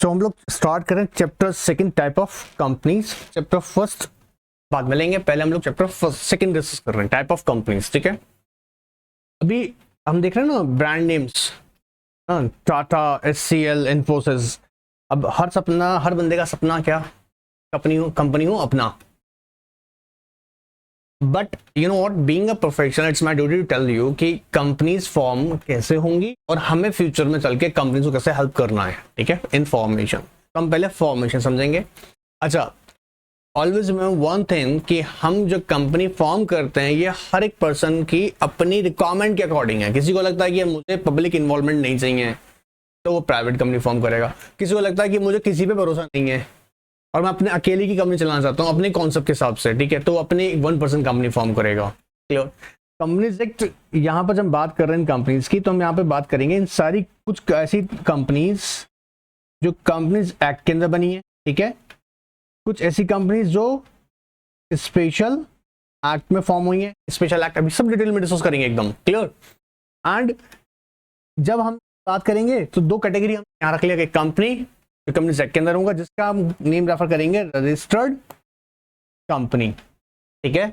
तो हम लोग स्टार्ट करें chapter second type of companies. Chapter first बाद में लेंगे, पहले हम लोग चैप्टर फर्स्ट सेकंड डिस्कस कर रहे हैं टाइप ऑफ कंपनीज। ठीक है, अभी हम देख रहे हैं ना brand names, Tata, HCL, Infosys. अब हर बंदे का सपना क्या, कंपनी हो अपना। But you know what, being a professional it's my duty to tell you कि कंपनीज फॉर्म कैसे होंगी और हमें फ्यूचर में चल के कंपनीज को कैसे हेल्प करना है। ठीक है, इन्फॉर्मेशन। तो हम पहले फॉर्मेशन समझेंगे। अच्छा, ऑलवेज रिमेंबर वन थिंग कि हम जो कंपनी फॉर्म करते हैं ये हर एक पर्सन की अपनी रिक्वायरमेंट के अकॉर्डिंग है। किसी को लगता है कि मुझे पब्लिक इन्वॉल्वमेंट नहीं चाहिए तो वो प्राइवेट कंपनी फॉर्म करेगा। किसी को लगता है कि मुझे किसी पे भरोसा नहीं है और मैं अपने अकेले की कंपनी चलाना चाहता हूँ अपने कॉन्सेप्ट के हिसाब से, ठीक है, तो अपनी 1% कंपनी फॉर्म करेगा। क्लियर? कंपनीज एक्ट, यहाँ पर जब हम बात कर रहे हैं कंपनीज की, तो हम यहाँ पे बात करेंगे इन सारी कुछ ऐसी कंपनीज जो कंपनीज एक्ट के अंदर बनी है। ठीक है, कुछ ऐसी कंपनीज जो स्पेशल एक्ट में फॉर्म हुई है। स्पेशल एक्ट अभी सब डिटेल में डिस्कस करेंगे एकदम क्लियर। एंड जब हम बात करेंगे तो दो कैटेगरी हम यहाँ रख लिया, कंपनी जो कंपनी एक्ट के अंदर होगा जिसका हम नेम रेफर करेंगे रजिस्टर्ड कंपनी। ठीक है,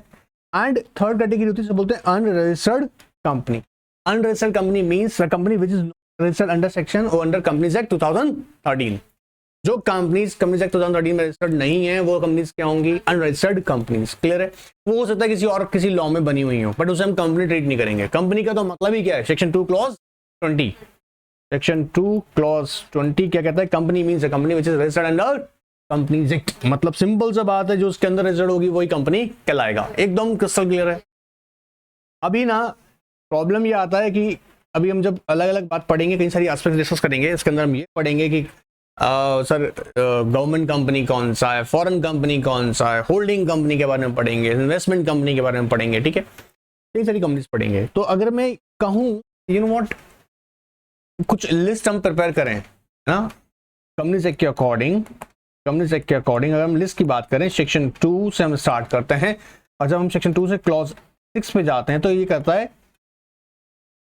एंड थर्ड कैटेगरी होती है बोलते हैं unregistered company. Unregistered company means company which is registered under section और अंडर कंपनीज एक्ट 2013। जो कंपनीज एक्ट 2013 में रजिस्टर्ड नहीं है वो कंपनीज क्या होंगी, अनरजिस्टर्ड कंपनीज। क्लियर है? वो हो सकता है किसी लॉ में बनी हुई हो, बट उसे हम कंपनी ट्रीट नहीं करेंगे। कंपनी का तो मतलब ही क्या है, सेक्शन 2 क्लॉज 20। सेक्शन 2 क्लॉज 20 क्या कहता है, company means a company which is registered under companies act. मतलब सिंपल सा बात है, जो उसके अंदर रजिस्टर्ड होगी वही कंपनी कहलाएगा। एकदम क्रिस्टल क्लियर है। अभी ना प्रॉब्लम ये आता है कि अभी हम जब अलग अलग बात पढ़ेंगे, कई सारी एस्पेक्ट डिस्कस करेंगे, इसके अंदर हम ये पढ़ेंगे कि सर गवर्नमेंट कंपनी कौन सा है, फॉरेन कंपनी कौन सा है, होल्डिंग कंपनी के बारे में पढ़ेंगे, इन्वेस्टमेंट कंपनी के बारे में पढ़ेंगे। ठीक है, कई सारी कंपनीज पढ़ेंगे। तो अगर मैं कहूँ यू नो व्हाट, कुछ लिस्ट हम प्रिपेयर करें ना कंपनीज एक्ट के अकॉर्डिंग, अगर हम लिस्ट की बात करें सेक्शन 2 से हम स्टार्ट करते हैं और जब हम सेक्शन 2 से क्लॉज 6 पे जाते हैं तो ये कहता है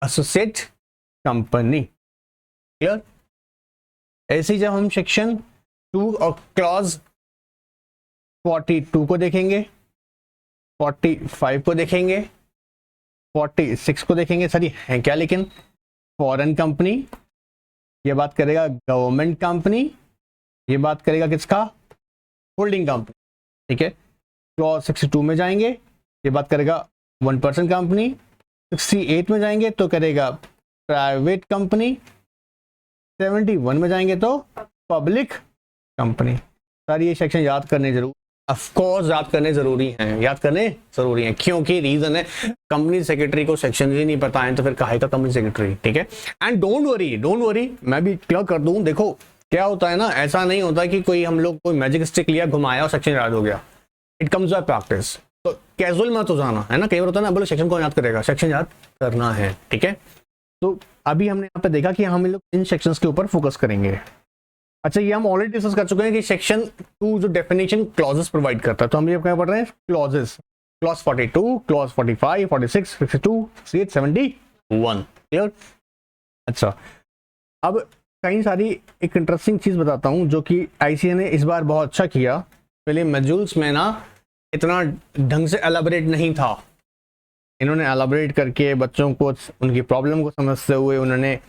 एसोसिएट कंपनी। क्लियर? ऐसे ही जब हम सेक्शन 2 और क्लॉज 42 को देखेंगे, 45 को देखेंगे, 46 को देखेंगे, सर ये है क्या, लेकिन फॉरेन कंपनी, ये बात करेगा गवर्नमेंट कंपनी, ये बात करेगा किसका, होल्डिंग कंपनी। ठीक है, क्लॉज 62 में जाएंगे ये बात करेगा 1% कंपनी, 68 में जाएंगे तो करेगा प्राइवेट कंपनी, 71 में जाएंगे तो पब्लिक कंपनी। सर ये सेक्शन याद करने जरूर, ऑफ कोर्स याद करने जरूरी हैं, क्योंकि रीजन है कंपनी सेक्रेटरी को सेक्शन ही नहीं पता है तो फिर काहे का कंपनी सेक्रेटरी। ठीक है, एंड डोंट वरी, मैं भी क्लियर कर दूं, देखो क्या होता है ना, ऐसा नहीं होता कि हम लोग कोई मैजिक स्टिक लिया, घुमाया और सेक्शन याद हो गया। It comes by practice. तो कैजुअल मत हो जाना, है ना। कई बार होता है ना, बोलो सेक्शन कौन याद करेगा, सेक्शन याद करना है। ठीक है, तो अभी हमने यहाँ पे देखा कि हम लोग इन सेक्शंस के ऊपर फोकस करेंगे। अच्छा, ये हम ऑलरेडी डिस्कस कर चुके हैं कि सेक्शन 2 जो डेफिनेशन क्लॉजेस प्रोवाइड करता है, तो हम ये क्या पढ़ रहे हैं, क्लॉजेस, क्लॉज 42, क्लॉज 45, 46, 52, 68, 71। क्लियर? अच्छा, अब कई सारी एक इंटरेस्टिंग चीज बताता हूं जो कि आईसीए ने इस बार बहुत अच्छा किया। पहले मॉड्यूल्स में ना इतना ढंग से एलाबोरेट नहीं था, इन्होंने एलाबोरेट करके बच्चों को उनकी प्रॉब्लम को समझते हुए उन्होंने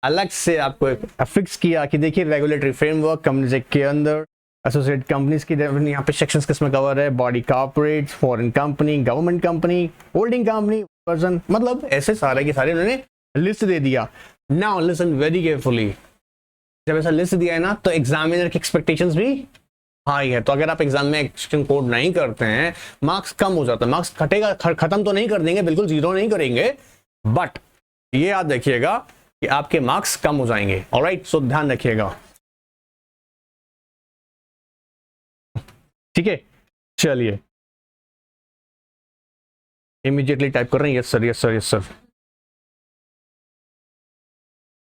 अलग से आपको फिक्स किया कि देखिए रेगुलेटरी फ्रेमवर्क कंपनीज एक्ट के अंदर एसोसिएट कंपनीज की यहाँ पे सेक्शंस किसमें कवर है, body corporate, foreign company, government company, holding company, person, मतलब ऐसे सारे के सारे उन्होंने लिस्ट दे दिया। नाउ लिसन वेरी केयरफुली, जब ऐसा लिस्ट दिया है ना तो एग्जामिनर की एक्सपेक्टेशंस भी हाई है। तो अगर आप एग्जाम में एक्शन कोड नहीं करते हैं मार्क्स कम हो जाता है, मार्क्स घटेगा, खत्म तो नहीं कर देंगे, बिल्कुल जीरो नहीं करेंगे, बट ये याद रखिएगा कि आपके मार्क्स कम हो जाएंगे। ऑलराइट, सो ध्यान रखिएगा। ठीक है, चलिए इमीडिएटली टाइप कर रहे हैं, यस सर।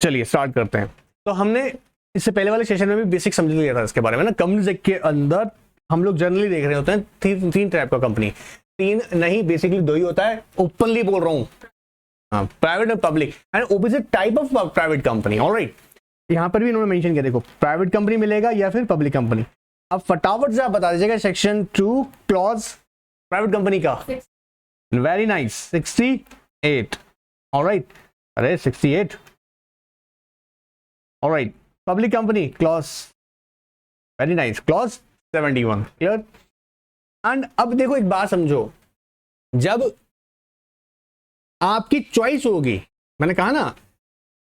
चलिए स्टार्ट करते हैं। तो हमने इससे पहले वाले सेशन में भी बेसिक समझ लिया था इसके बारे में ना। कंपनीज एक्ट के अंदर हम लोग जनरली देख रहे होते हैं तीन टाइप का कंपनी, तीन नहीं बेसिकली 2 ही होता है, ओपनली बोल रहा हूं, प्राइवेट और public, and opposite type of private company. Alright, यहाँ पर भी इन्होंने मेंशन किया, देखो प्राइवेट कंपनी मिलेगा या फिर पब्लिक कंपनी। अब फटाफट से आप बता दीजिएगा सेक्शन 2 क्लॉज प्राइवेट कंपनी का। Very nice, 68। ऑलराइट, अरे 68। Alright, public company clause, very nice, clause 71। Clear. And अब देखो एक बात समझो, जब आपकी चॉइस होगी, मैंने कहा ना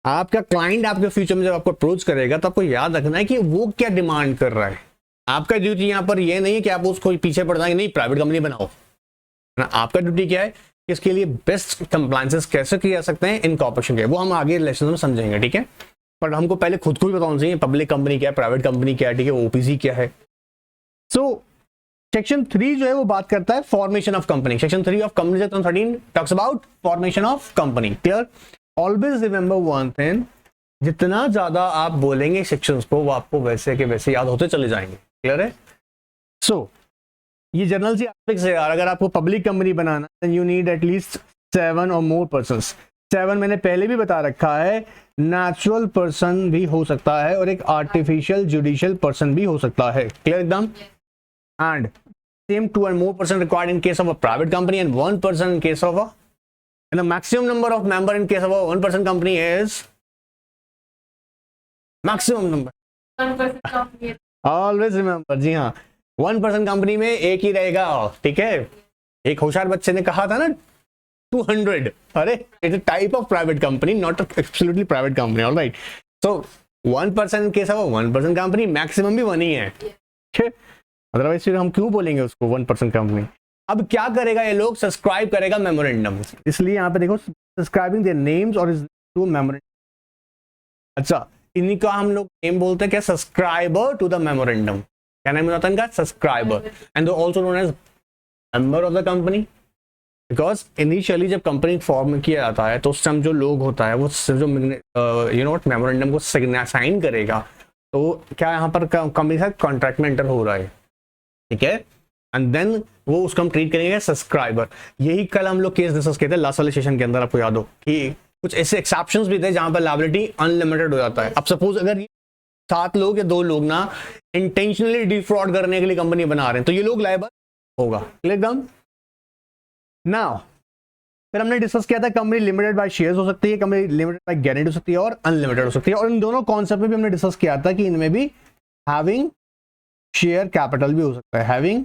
आपका क्लाइंट आपके फ्यूचर में जब आपको अप्रोच करेगा तो आपको याद रखना है कि वो क्या डिमांड कर रहा है। आपका ड्यूटी यहाँ पर ये नहीं है कि आप उसको पीछे पड़ जाएंगे, नहीं प्राइवेट कंपनी बनाओ ना। आपका ड्यूटी क्या है कि इसके लिए बेस्ट कंप्लायंसेस कैसे किए जा सकते हैं इन कॉर्पोरेशन के, वो हम आगे लेसन में समझेंगे, ठीक है। पर हमको पहले खुद को भी बताना चाहिए पब्लिक कंपनी क्या है, प्राइवेट कंपनी क्या है, ठीक है, ओपीसी क्या है। सो सेक्शन 3 जो है वो बात करता है formation of company. Section 3 of company act 13 talks about formation of company. Clear. Always remember one thing, जितना ज्यादा आप बोलेंगे सेक्शंस को वो आपको वैसे के वैसे याद होते चले जाएंगे। क्लियर है। सो ये जनरल सी एस्पेक्ट्स है यार। अगर आपको पब्लिक कंपनी बनाना देन यू नीड एटलीस्ट 7 और मोर पर्संस। 7 मैंने पहले भी बता रखा है, नेचुरल पर्सन भी हो सकता है और एक आर्टिफिशियल जुडिशियल पर्सन भी हो सकता है। क्लियर एकदम। And same 2 and more person required in case of a private company and 1 person in case of a, and the maximum number of member in case of a 1 person company is maximum number 1 person company। always remember, जी हाँ 1 person company में एक ही रहेगा, ठीक है। एक होशियार बच्चे ने कहा था ना 200, अरे it's a type of private company, not absolutely private company, all right। So 1 person in case of a 1 person company, maximum भी 1 ही है, ठीक है। अदरवाइज फिर हम क्यों बोलेंगे उसको 1 पर्सन कंपनी। अब क्या करेगा ये लोग, सब्सक्राइब करेगा मेमोरेंडम। इसलिए यहाँ पे देखो सब्सक्राइबिंग देयर नेम्स और टू मेमोरेंडम। अच्छा, इन्हीं का हम लोग नेम बोलते हैं क्या, सब्सक्राइबर टू द मेमोरेंडम। क्या नाम होता है इनका, subscriber. And also known as member of the company, because initially जब कंपनी फॉर्म किया जाता है तो उस टाइम जो लोग होता है वो जो यू नो व्हाट मेमोरेंडम को साइन करेगा, तो क्या यहाँ पर कंपनी के साथ कॉन्ट्रैक्ट में एंटर हो रहा है, ठीक है। एंड देन वो उसको हम ट्रीट करेंगे सब्सक्राइबर। यही कल हम लोग केस डिस्कस किए थे लास्ट वाले सेशन के अंदर, आपको याद हो कि कुछ ऐसे एक्सेप्शंस भी थे जहां पर लायबिलिटी अनलिमिटेड हो जाता है। अब सपोज अगर 7 लोग या 2 लोग ना इंटेंशनली डिफ्रॉड करने के लिए कंपनी बना रहे हैं तो ये लोग लायबल होगा। एकदम। नाउ फिर हमने डिस्कस किया था कंपनी लिमिटेड बाय शेयर्स हो सकती है, कंपनी लिमिटेड बाय गारंटी हो सकती है और अनलिमिटेड हो सकती है। और इन दोनों कॉन्सेप्ट में भी हमने डिस्कस किया था कि इनमें भी हैविंग शेयर कैपिटल भी हो सकता है, हैविंग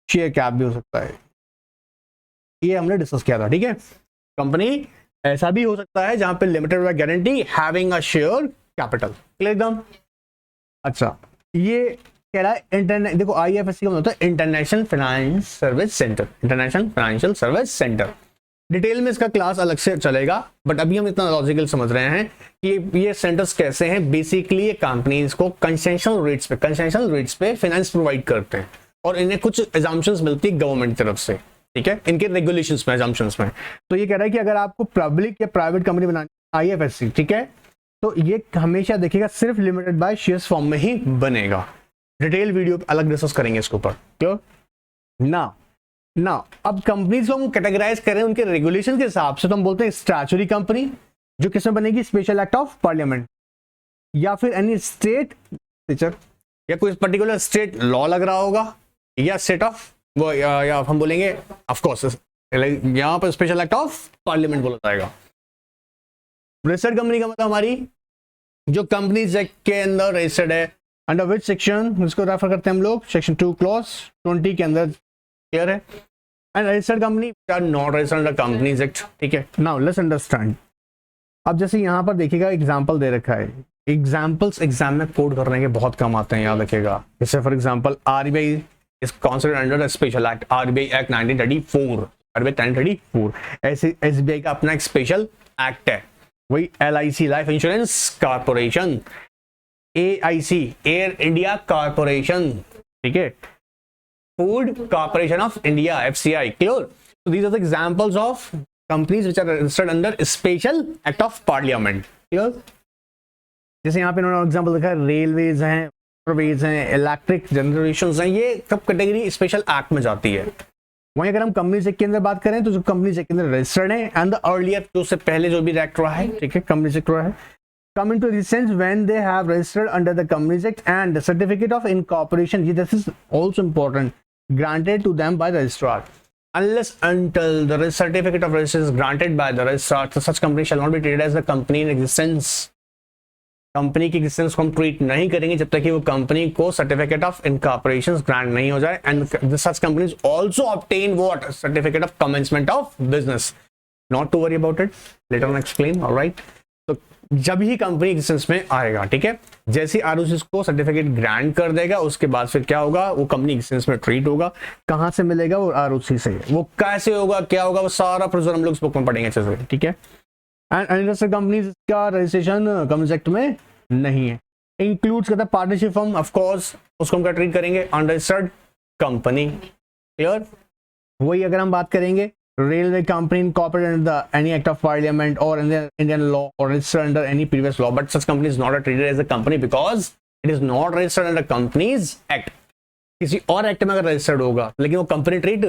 शेयर कैप भी हो सकता है, ये हमने डिस्कस किया था, ठीक है। कंपनी ऐसा भी हो सकता है जहां पे limited by guarantee having a share capital. एकदम। अच्छा, ये कह रहा है देखो IFSC का मतलब होता है international finance service centre, international financial service centre. Detail में इसका क्लास अलग से चलेगा, बट अभी हम इतना लॉजिकल समझ रहे हैं कि ये सेंटर्स कैसे हैं। बेसिकली ये कंपनीज को कंसेशनल रेट्स पे फाइनेंस प्रोवाइड करते हैं और इन्हें कुछ एजम्पशंस मिलती है गवर्नमेंट की तरफ से, ठीक है, इनके रेगुलेशंस में, एजम्पशंस में। तो ये कह रहा है कि अगर आपको पब्लिक या प्राइवेट कंपनी बनानी IFSC, ठीक है, तो ये हमेशा देखिएगा सिर्फ लिमिटेड बाय शेयर्स फॉर्म में ही बनेगा। डिटेल वीडियो अलग डिस्कस करेंगे इसके ऊपर। क्यों ना अब कंपनीज को हम कैटेगराइज करें उनके रेगुलेशन के हिसाब से, तो हम बोलते हैं स्टैट्यूटरी कंपनी जो किसमें बनेगी, स्पेशल एक्ट ऑफ पार्लियामेंट, या फिर एनी स्टेट फीचर या कोई पर्टिकुलर स्टेट लॉ लग रहा होगा, या स्टेट ऑफ वो या हम बोलेंगे ऑफ कोर्स यहाँ पर स्पेशल एक्ट ऑफ पार्लियामेंट बोला जाएगा। रजिस्टर्ड कंपनी का मतलब हमारी जो कंपनीज एक्ट के अंदर रजिस्टर्ड है, अंडर विच सेक्शन, इसको रेफर करते हैं हम लोग सेक्शन 2 क्लॉज 20 के अंदर। क्लियर है। And registered company are not registered under companies act, ठीक है। Now let's understand. अब जैसे यहाँ पर देखिएगा एग्जांपल दे रखा है, एग्जांपल्स एग्जाम में कोड करने के बहुत कम आते हैं, याद रखिएगा। जैसे for example RBI is considered under the special act, RBI act 1934, RBI 1934। ऐसे SBI का अपना एक स्पेशल एक्ट है, वही LIC life insurance corporation, AIC air India corporation, ठीक है, food corporation of India FCI। Clear. So these are the examples of companies which are registered under special act of parliament। Clear. जैसे यहाँ पे इन्होंने example लिखा है, railways हैं, roadways हैं, इलेक्ट्रिक जनरेशन हैं, ये सब कैटेगरी स्पेशल एक्ट में जाती है। वहीं अगर हम कंपनी सेक्टर के अंदर बात करें तो जो कंपनी सेक्टर के अंदर रजिस्टर्ड है एंड द अर्लियर जो से पहले जो भी एक्ट रहा है, ठीक है, कंपनी सेक्टर रहा है, come into existence when they have registered under the Companies Act, and the certificate of incorporation, this is also important, granted to them by the registrar. Unless until the certificate of registration is granted by the registrar, so such company shall not be treated as a company in existence. Company की existence को हम treat नहीं करेंगे जब तक कि वो company को सर्टिफिकेट ऑफ इनकॉर्पोरेशन ग्रांट नहीं हो जाए, and such companies also obtain what certificate of commencement of business. Not to worry about it, later on explain. Alright, तो जब ही कंपनी एग्जिस्टेंस में आएगा, ठीक है, जैसे आरओसी को सर्टिफिकेट ग्रांट कर देगा उसके बाद फिर क्या होगा, वो कंपनी एग्जिस्टेंस में ट्रीट होगा. कहां से मिलेगा वो, आरओसी से. वो कैसे होगा, क्या होगा, वो सारा प्रोसीजर हम लोग इस बुक में पढ़ेंगे अच्छे से, ठीक है. एंड अनरजिस्टर्ड कंपनीज का रजिस्ट्रेशन कंपनीज एक्ट में नहीं है. इंक्लूड्स करता है पार्टनरशिप फर्म, ऑफ कोर्स उसको हम क्या ट्रीट करेंगे, अनरजिस्टर्ड कंपनी. क्लियर. वही अगर हम बात करेंगे railway company incorporated under any act of Parliament और इंडियन लॉ और registered under any previous law, but such company is not treated as a company because it is not registered under companies act. किसी और act में अगर registered होगा लेकिन वो company treat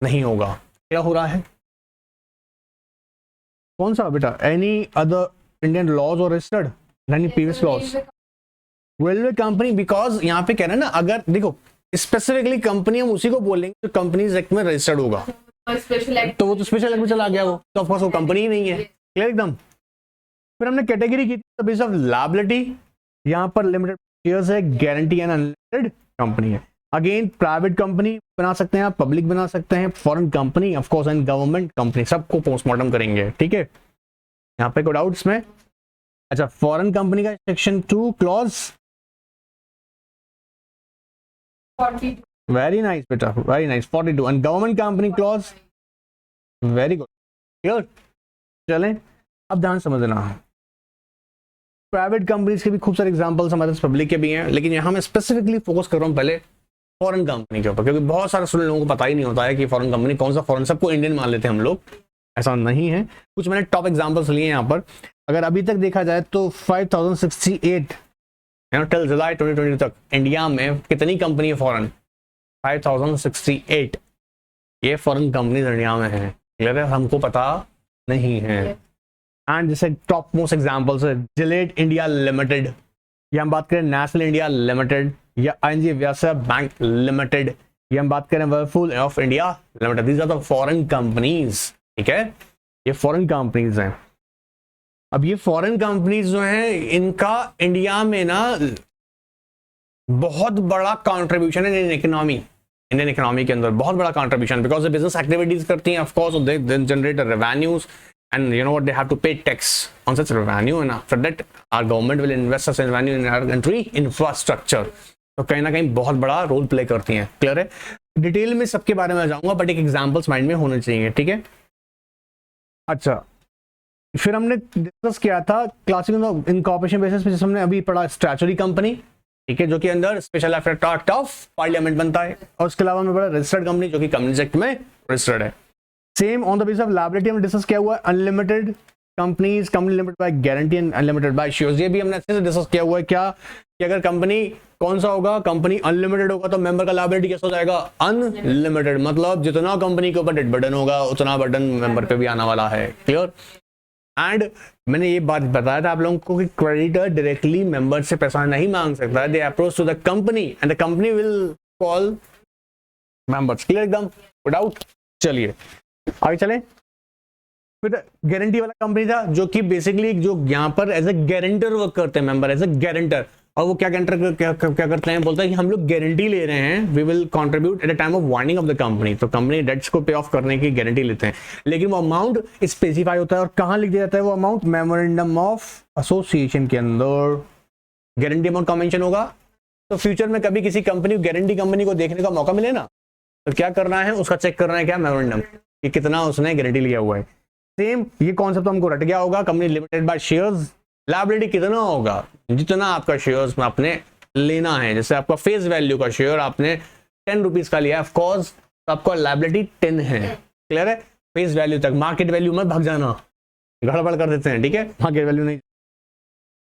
नहीं होगा. क्या हो रहा है, कौन सा बेटा, एनी अदर इंडियन लॉज और registered any previous laws. Railway company, because यहाँ पे कह रहे हैं ना, अगर देखो स्पेसिफिकली कंपनी हम उसी को बोलेंगे जो कंपनीज एक्ट में रजिस्टर्ड होगा, तो वो तो स्पेशल एक्ट में चला गया, वो तो ऑफ कोर्स वो कंपनी ही नहीं है. क्लियर एकदम. फिर हमने कैटेगरी की बेस ऑफ लायबिलिटी, यहाँ पर लिमिटेड शेयर्स है, गारंटी एंड अनलिमिटेड कंपनी है. अगेन प्राइवेट कंपनी बना सकते हैं आप, पब्लिक बना सकते हैं, foreign company of course and government company, सबको पोस्टमार्टम करेंगे. ठीक है, यहाँ पे कोई डाउट्स में. अच्छा, फॉरेन कंपनी का सेक्शन 2 क्लॉज, वेरी नाइस बेटा, very nice, 42. And government company clause, very good. Clear. चलें अब ध्यान समझना, प्राइवेट कंपनीज के भी खूब सारे एग्जांपल्स हमारे पास पब्लिक के भी हैं, लेकिन यहाँ मैं स्पेसिफिकली फोकस कर रहा हूँ पहले फॉरेन कंपनी के ऊपर, क्योंकि बहुत सारे स्टूडेंट लोगों को पता ही नहीं होता है कि फॉरेन कंपनी कौन सा, फॉरेन सबको इंडियन मान लेते हैं हम लोग, ऐसा नहीं है. कुछ मैंने टॉप एग्जांपल्स लिए यहाँ पर. अगर अभी तक देखा जाए तो 5068 टिल जुलाई 2020 तक इंडिया में कितनी कंपनी है फॉरेन, 5068. ये फॉरेन कंपनीज इंडिया में है. क्लियर है, हमको पता नहीं है. एंड जैसे टॉप मोस्ट एग्जांपल्स है जिलेट इंडिया लिमिटेड, या हम बात करें नेशनल इंडिया लिमिटेड, या ING व्यवसाय बैंक लिमिटेड, या हम बात करें Whirlpool of India Limited. These are the foreign companies. ठीक है, ये फॉरेन कंपनीज हैं. अब ये फॉरेन कंपनीज जो हैं, इनका इंडिया में ना बहुत बड़ा कंट्रीब्यूशन है इंडियन इकोनॉमी के अंदर, बहुत बड़ा कंट्रीब्यूशन, बिकॉज ये बिजनेस एक्टिविटीज करती हैं. Of course they generate revenues, and you know what, they have to pay tax on such revenue, and after that our government will invest such revenue in our country infrastructure. तो कहीं ना कहीं बहुत बड़ा role play करती हैं. Clear है. Detail में सबके बारे में जाऊंगा, बट एक एग्जांपल्स माइंड में होने चाहिए. ठीक है. अच्छा, फिर हमने डिस्कस किया था क्लासिकल इनकॉर्पोरेशन बेसिस पे, हमने अभी पढ़ा स्टैट्यूटरी कंपनी, ठीक है, जो कि अंदर स्पेशल एक्ट ऑफ पार्लियामेंट बनता है, और उसके अलावा हमने पढ़ा रजिस्टर्ड कंपनी जो कि कंपनीज एक्ट में रजिस्टर्ड है. Same on the basis of liability हमने डिस्कस किया हुआ है unlimited companies, company limited by guarantee and unlimited by shares. ये भी हमने अच्छे से डिस्कस किया हुआ है क्या, कि अगर कंपनी कौन सा होगा, कंपनी अनलिमिटेड होगा तो मेंबर का लायबिलिटी कैसा हो जाएगा, अनलिमिटेड. मतलब जितना कंपनी के ऊपर डेट बर्डन होगा उतना बर्डन मेंबर पे भी आने वाला है. क्लियर. एंड मैंने ये बात बताया था आप लोगों को कि क्रेडिटर डायरेक्टली मेंबर से पैसा नहीं मांग सकता है. They approach to the company and the company will call members. Clear एकदम, विदाउट. चलिए आगे चलें. फिर गारंटी वाला कंपनी था, जो कि बेसिकली जो यहाँ पर एज ए गारंटर वर्क करते हैं मेंबर, एज ए गारंटर. और वो क्या करते हैं, बोलता है कि हम लोग गारंटी ले रहे हैं, we will contribute at the time of winding off the company. तो कंपनी डेट्स को पे ऑफ करने की गारंटी लेते हैं, लेकिन वो अमाउंट स्पेसिफाई होता है. और कहाँ लिख दिया जाता है वो अमाउंट, मेमोरेंडम ऑफ एसोसिएशन के अंदर गारंटी अमाउंट का मेंशन होगा. तो फ्यूचर में कभी किसी कंपनी गारंटी कंपनी को देखने का मौका मिले ना, तो क्या करना है, उसका चेक करना है क्या, मेमोरेंडम, कि कितना उसने गारंटी लिया हुआ है. सेम ये कॉन्सेप्ट हमको रट गया होगा. Company limited by shares, liability कितना होगा, जितना आपका शेयर्स में आपने लेना है. जैसे आपका फेस वैल्यू का शेयर आपने 10 रुपीज का लिया है, ऑफ कोर्स तो आपका लायबिलिटी 10 है. क्लियर है. फेस वैल्यू तक, मार्केट वैल्यू मत भाग जाना, गड़बड़ कर देते हैं. ठीक है, मार्केट वैल्यू नहीं.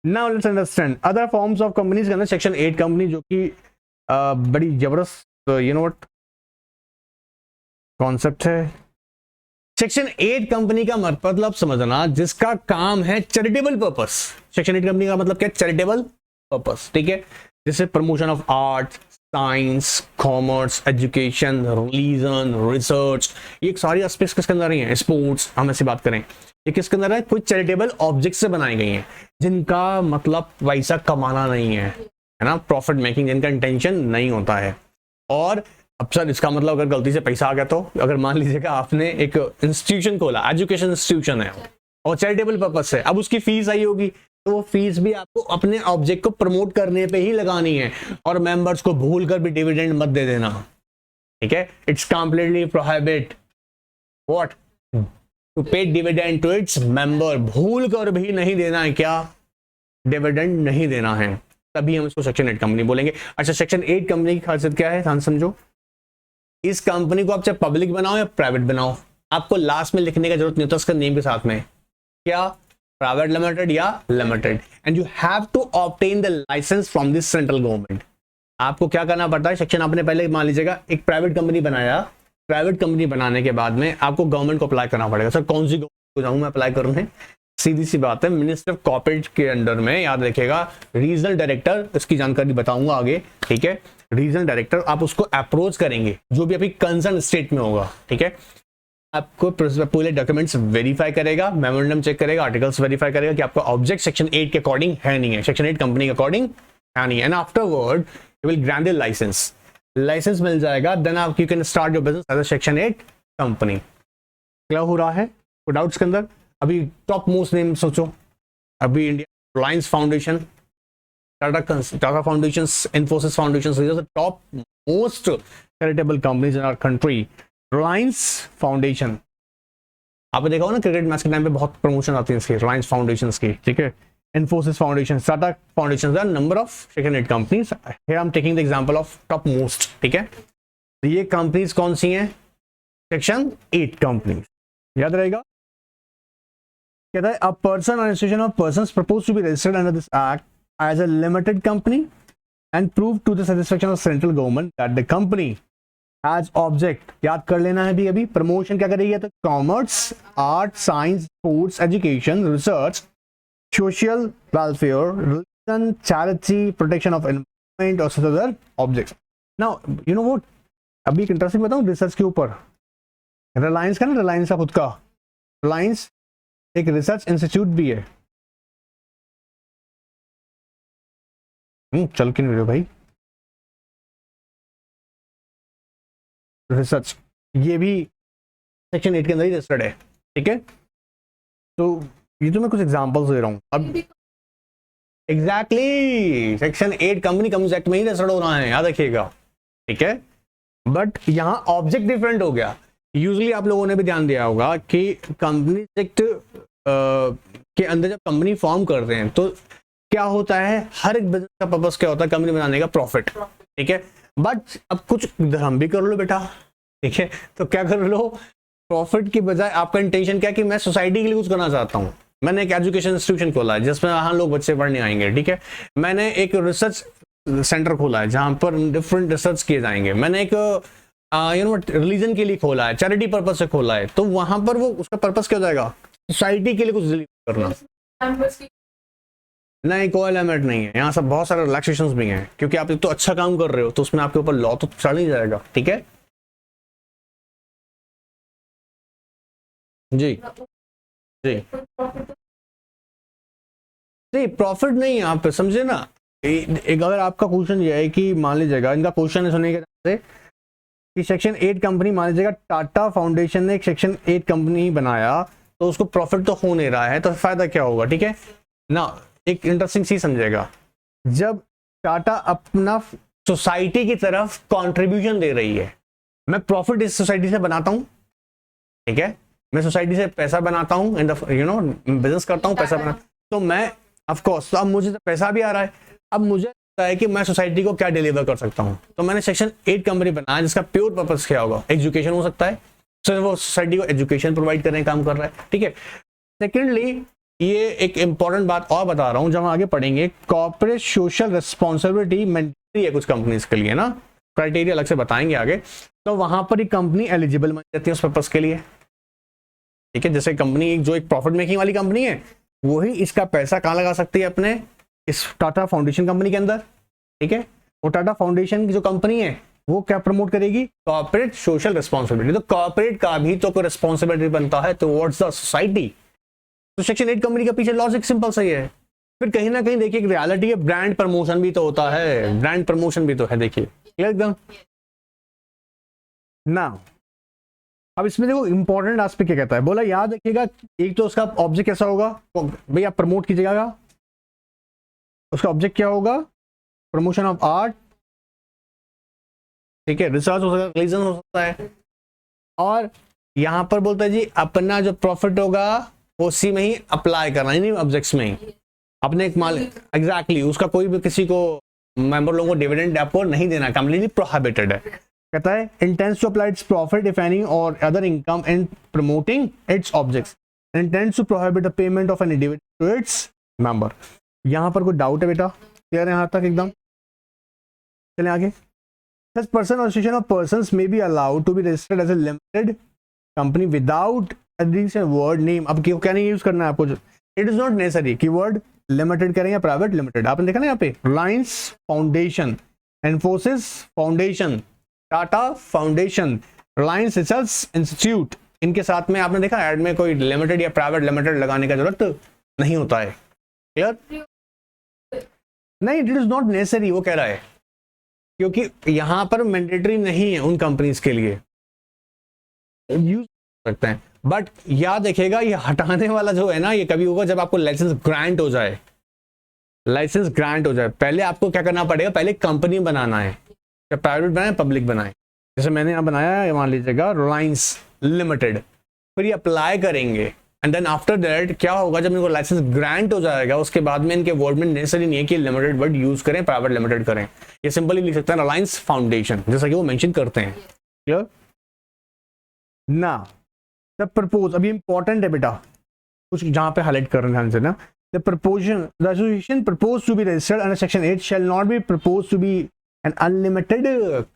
Now let's understand other forms of companies के अंदर सेक्शन 8 कंपनी, जो कि बड़ी जबरदस्त यू नो व्हाट कॉन्सेप्ट है. सेक्शन 8 कंपनी का मतलब समझना, जिसका काम है चैरिटेबल पर्पस। सेक्शन 8 कंपनी का मतलब क्या? चैरिटेबल पर्पस, ठीक है। जैसे promotion of art, science, commerce, education, religion, research, ये सारी एस्पेक्ट्स किसके अंदर ही हैं? स्पोर्ट्स, हम ऐसी बात करें, ये किसके अंदर है? कोई चैरिटेबल ऑब्जेक्ट से बनाई गई हैं, जिनका मतलब पैसा कमाना नहीं है ना, प्रॉफिट मेकिंग, जिनका इंटेंशन नहीं होता है। और अब सर इसका मतलब अगर गलती से पैसा आ गया, तो अगर मान लीजिएगा आपने एक इंस्टीट्यूशन खोला, एजुकेशन इंस्टीट्यूशन है और चैरिटेबल पर्पस है, अब उसकी फीस आई होगी, तो वो फीस भी आपको अपने ऑब्जेक्ट को प्रमोट करने पे ही लगानी है, और मेंबर्स को भूल कर भी डिविडेंड मत दे देना, ठीक है। It's completely prohibit what to pay dividend to its member, भूल कर भी नहीं देना है, क्या? डिविडेंड नहीं देना है, तभी हम इसको सेक्शन 8 कंपनी बोलेंगे। अच्छा, सेक्शन 8 कंपनी की खासियत क्या है, ध्यान समझो। इस कंपनी को आप चाहे पब्लिक बनाओ या प्राइवेट बनाओ, आपको लास्ट में लिखने की जरूरत नहीं होता उसका नेम के साथ में, क्या? प्राइवेट लिमिटेड या limited, and you have to obtain the license from this central government. आपको क्या करना पड़ता है? सेक्शन आपने पहले मान लीजिएगा एक प्राइवेट कंपनी बनाया, प्राइवेट कंपनी बनाने के बाद में आपको गवर्नमेंट को अप्लाई करना पड़ेगा। सर कौन सी गवर्नमेंट को जाऊं मैं अप्लाई करने? सीधी सी बात है, मिनिस्टर ऑफ कॉर्पोरेट के अंडर में, याद रखिएगा, रीजनल डायरेक्टर, इसकी जानकारी बताऊंगा आगे, ठीक है। रीजनल डायरेक्टर, आप उसको अप्रोच करेंगे जो भी आपकी कंसर्न स्टेट में होगा, ठीक है। आपको पूरे डॉक्यूमेंट्स वेरीफाई करेगा, मेमोरेंडम चेक करेगा, आर्टिकल्स वेरीफाई करेगा कि आपका ऑब्जेक्ट सेक्शन 8 के अकॉर्डिंग है नहीं है, सेक्शन 8 कंपनी के अकॉर्डिंग है नहीं है, and afterward you will grant the licence. Licence मिल जाएगा, देन आप you can start your business as a section 8 company. क्या हो रहा है? कोई डाउट्स के अंदर? अभी टॉप मोस्ट नेम सोचो, अभी India Reliance foundation, Tata foundation, Infosys foundation, top most charitable companies in our country. Reliance foundation, आपने देखा हो ना क्रिकेट मैच के टाइम पे बहुत प्रमोशन आती है इसकी, रिलायंस फाउंडेशन की, ठीक है। Infosys foundation, Tata foundation, number of section 8 companies. Here I am taking the example of top most, ठीक है। तो ये कंपनीज कौन सी हैं? सेक्शन 8 कंपनीज, याद रहेगा। कहता है a person or institution of persons propose to be registered under this act as a limited company and prove to the satisfaction of central government that the company has object, याद कर लेना है अभी promotion क्या कर रही है? तो commerce, art, science, sports, education, research, social welfare, religion, charity, protection of environment और such other objects. Now you know what, अभी एक इंटरेस्टिंग बताऊं रिसर्च के ऊपर। रिलायंस का ना, रिलायंस का खुद का, रिलायंस एक रिसर्च इंस्टीट्यूट भी है। चल के नहीं रहे भाई, रिसर्च ये भी सेक्शन 8 के अंदर ही रजिस्टर्ड है, ठीक है। तो ये तो मैं कुछ एग्जांपल्स दे रहा हूं। अब exactly section 8 company comes act में ही रजिस्टर्ड हो रहा है, याद रखिएगा, ठीक है। बट यहां ऑब्जेक्ट डिफरेंट हो गया। यूजुअली आप लोगों ने भी ध्यान दिया होगा कि कंपनी एक्ट के अंदर जब कंपनी फॉर्म कर रहे हैं तो क्या होता है, हर एक बिजनेस का पर्पस क्या होता है? कंपनी बनाने का प्रॉफिट, ठीक है। बट अब कुछ धर्म भी कर लो बेटा, ठीक है। तो क्या कर लो, प्रॉफिट की बजाय आपका इंटेंशन क्या कि मैं सोसाइटी के लिए कुछ करना चाहता हूँ। मैंने एक एजुकेशन इंस्टीट्यूशन खोला है जिसमें वहां लोग बच्चे पढ़ने आएंगे, ठीक है। मैंने एक रिसर्च सेंटर खोला है जहां पर डिफरेंट रिसर्च किए जाएंगे। मैंने एक रिलीजन के लिए खोला है, चैरिटी पर्पज से खोला है, तो वहां पर वो उसका पर्पस क्या हो जाएगा? सोसाइटी के लिए कुछ डिलीवर करना। नहीं, कोई लिमिट नहीं है यहाँ, सब बहुत सारे रिलैक्सेशंस भी हैं, क्योंकि आप तो अच्छा काम कर रहे हो तो उसमें आपके ऊपर लॉ तो चढ़ ही जाएगा, ठीक है जी। जी जी, प्रॉफिट नहीं है, आप समझे ना। एक अगर आपका क्वेश्चन ये है कि मान लीजिएगा, इनका क्वेश्चन है सुनिएगा से कि सेक्शन 8 कंपनी, मान लीजिएगा टाटा फाउंडेशन ने एक सेक्शन 8 कंपनी बनाया, तो उसको प्रॉफिट तो हो नहीं रहा है, तो फायदा क्या होगा, ठीक है ना। एक इंटरेस्टिंग चीज समझेगा, जब टाटा अपना सोसाइटी की तरफ कंट्रीब्यूशन दे रही है, मैं प्रॉफिट इस सोसाइटी से बनाता हूं, ठीक है, मैं सोसाइटी से पैसा बनाता हूं, इन द बिजनेस करता हूं, पैसा बना, तो मैं ऑफ कोर्स, तो अब मुझे पैसा भी आ रहा है, अब मुझे लगता है कि मैं सोसाइटी को क्या डिलीवर कर सकता हूं, तो मैंने सेक्शन 8 कंपनी बनाया जिसका प्योर पर्पस क्या होगा, एजुकेशन हो सकता है, तो वो सोसाइटी को एजुकेशन प्रोवाइड करने का काम कर रहा है, ठीक है। सेकेंडली, ये एक इंपॉर्टेंट बात और बता रहा हूं, जब हम आगे पढ़ेंगे, कॉर्पोरेट सोशल रिस्पॉन्सिबिलिटी मैंडेटरी है कुछ कंपनीज के लिए ना, क्राइटेरिया अलग से बताएंगे आगे, तो वहां पर एक कंपनी एलिजिबल बन जाती है उस पर्पस के लिए, ठीक है, जैसे कंपनी जो एक प्रॉफिट मेकिंग वाली कंपनी है, वही इसका पैसा कहाँ लगा सकती है, अपने इस टाटा फाउंडेशन कंपनी के अंदर। ठीक है, और टाटा फाउंडेशन की जो कंपनी है वो क्या प्रमोट करेगी, कॉर्पोरेट सोशल रिस्पॉन्सिबिलिटी। तो कॉर्पोरेट का भी तो कोई रिस्पॉन्सिबिलिटी बनता है टुवर्ड्स द सोसाइटी। तो सेक्शन 8 कंपनी का पीछे लॉजिक सिंपल सही है। फिर कहीं ना कहीं देखिए एक रियलिटी है, ब्रांड प्रमोशन भी तो होता है, ब्रांड प्रमोशन भी तो है, देखिए क्लियर एकदम ना। अब इसमें देखो इंपॉर्टेंट एस्पेक्ट क्या कहता है, बोला याद रखिएगा, एक तो उसका ऑब्जेक्ट कैसा होगा, भाई आप प्रमोट कीजिएगा, उसका ऑब्जेक्ट क्या होगा, प्रमोशन ऑफ आर्ट, ठीक है, रिसर्च हो सकता है, रिलीजन हो सकता है, और यहां पर बोलता है जी अपना जो प्रॉफिट होगा उसी में ही अप्लाई करना, यानी ऑब्जेक्ट्स में ही अपने एक माल एग्जैक्टली उसका कोई भी किसी को मेंबर लोगों को डिविडेंड आपको नहीं देना, कंप्लीटली प्रोहिबिटेड है। कहता है intends to apply its profit if any or other income in promoting its objects, intends to prohibit the payment of any dividend to its member. यहां पर कोई डाउट है बेटा, क्लियर है यहां तक एकदम, चलें आगे। Such person or association of persons may be allowed to be registered as a limited company without addition word name। अब क्यों क्या नहीं यूज करना है आपको, it is not necessary keyword limited करें या प्राइवेट लिमिटेड। आपने देखा ना यहाँ पे Reliance foundation, Infosys foundation, Tata foundation, Reliance research institute, इनके साथ में आपने देखा ऐड में कोई लिमिटेड या प्राइवेट लिमिटेड लगाने का जरूरत नहीं होता है, क्लियर नहीं, इट इज नॉट नेसेसरी वो कह रहा है, क्योंकि यहां पर मैंडेटरी नहीं है उन कंपनीज के लिए, यूज सकते हैं। बट याद रखिएगा ये हटाने वाला जो है ना, ये कभी होगा जब आपको लाइसेंस ग्रांट हो जाए, लाइसेंस ग्रांट हो जाए, पहले आपको क्या करना पड़ेगा, पहले कंपनी बनाना है, या प्राइवेट बनाए पब्लिक बनाए, जैसे मैंने यहाँ बनाया है, मान लीजिएगा रिलायंस लिमिटेड, फिर ये अप्लाई करेंगे एंड देन आफ्टर दैट क्या होगा, जब इनको लाइसेंस ग्रांट हो जाएगा उसके बाद में इनके वर्ड में नेसेसरी नहीं है कि लिमिटेड वर्ड यूज करें, प्राइवेट लिमिटेड करें, ये सिंपली लिख सकते हैं रिलायंस फाउंडेशन, जैसा कि वो मेंशन करते हैं, क्लियर ना। द प्रपोज, अभी इंपॉर्टेंट है बेटा, कुछ जहां पे हाईलाइट कर रहे हैं ध्यान से ना, the proposing the association propose to be registered under section 8 shall not be propose to be an unlimited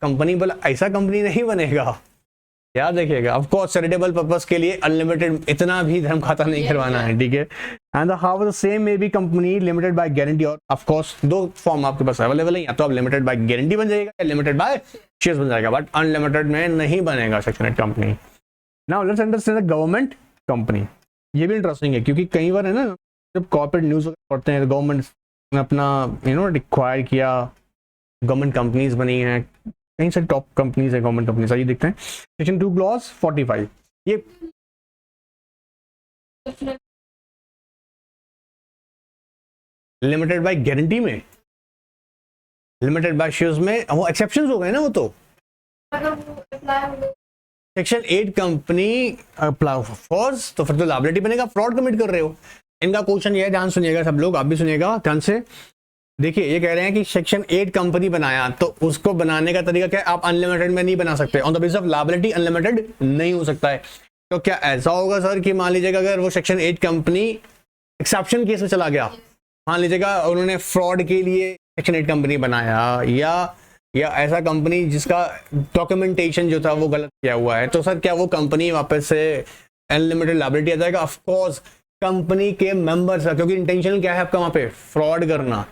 company. बोला ऐसा कंपनी नहीं बनेगा, याद रखिएगा, ऑफ कोर्स चैरिटेबल पर्पस के लिए अनलिमिटेड इतना भी धर्म खाता नहीं करवाना है, ठीक है। And how the same may be company limited by guarantee, और ऑफ कोर्स दो फॉर्म आपके पास अवेलेबल है, या तो आप लिमिटेड बाय गारंटी बन जाएगा या लिमिटेड बाय शेयर्स बन जाएगा, बट अनलिमिटेड में नहीं बनेगा section 8 company. Now let's understand the government company, ये भी इंटरेस्टिंग है क्योंकि कई बार है ना जब कॉर्पोरेट न्यूज पढ़ते हैं, गवर्नमेंट ने अपना रिक्वायर किया, गवर्नमेंट कंपनीज बनी हैं, कहीं से टॉप कंपनीज है गवर्नमेंट कंपनीज, आइए देखते हैं सेक्शन 2 क्लॉज 45, ये लिमिटेड बाय गारंटी में, लिमिटेड बाय शेयर्स में वो एक्सेप्शंस हो गए ना, वो तो सेक्शन 8 कंपनी फॉर्स, तो फिर तो लायबिलिटी बनेगा, फ्रॉड कमिट कर रहे हो। इनका क्वेश्चन ये है, ध्यान सुनिएगा सब लोग, आप भी सुनिएगा ध्यान से, देखिए ये कह रहे हैं कि सेक्शन 8 कंपनी बनाया, तो उसको बनाने का तरीका क्या है, आप अनलिमिटेड में नहीं बना सकते, on the basis of liability unlimited नहीं हो सकता है। तो क्या ऐसा होगा सर कि मान लीजिएगा अगर वो सेक्शन 8 कंपनी एक्सेप्शन केस में चला गया, मान लीजिएगा उन्होंने फ्रॉड के लिए सेक्शन 8 कंपनी बनाया, या ऐसा कंपनी जिसका डॉक्यूमेंटेशन जो था वो गलत किया हुआ है, तो सर क्या वो कंपनी वापस से अनलिमिटेड लायबिलिटी आ जाएगा? ऑफ कोर्स कंपनी के मेंबर्स, क्योंकि इंटेंशन क्या है आपका वहां पे, फ्रॉड करना,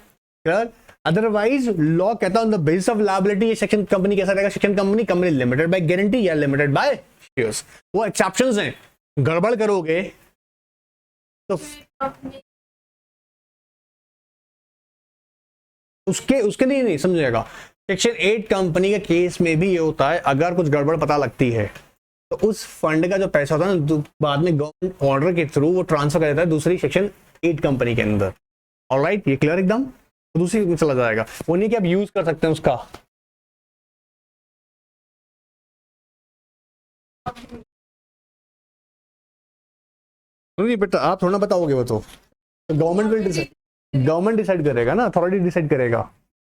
अदरवाइज लॉ कहता है on the basis of liability ये सेक्शन कंपनी कैसा रहेगा, section company limited by guarantee या लिमिटेड बाय शेयर्स। वो एक्सेप्शंस हैं, गड़बड़ करोगे तो उसके लिए नहीं समझेगा। सेक्शन 8 कंपनी के केस में भी ये होता है, अगर कुछ गड़बड़ पता लगती है तो उस फंड का जो पैसा होता है ना, बाद में गवर्नमेंट ऑर्डर के थ्रू वो ट्रांसफर कर देता है दूसरी सेक्शन 8 कंपनी के अंदर। ऑलराइट, ये क्लियर एकदम, तो दूसरी में चला जाएगा, वो नहीं कि आप यूज कर सकते हैं उसका। नहीं बेटा आप थोड़ा बताओगे, वो तो गवर्नमेंट डिसाइड करेगा ना, अथॉरिटी डिसाइड करेगा,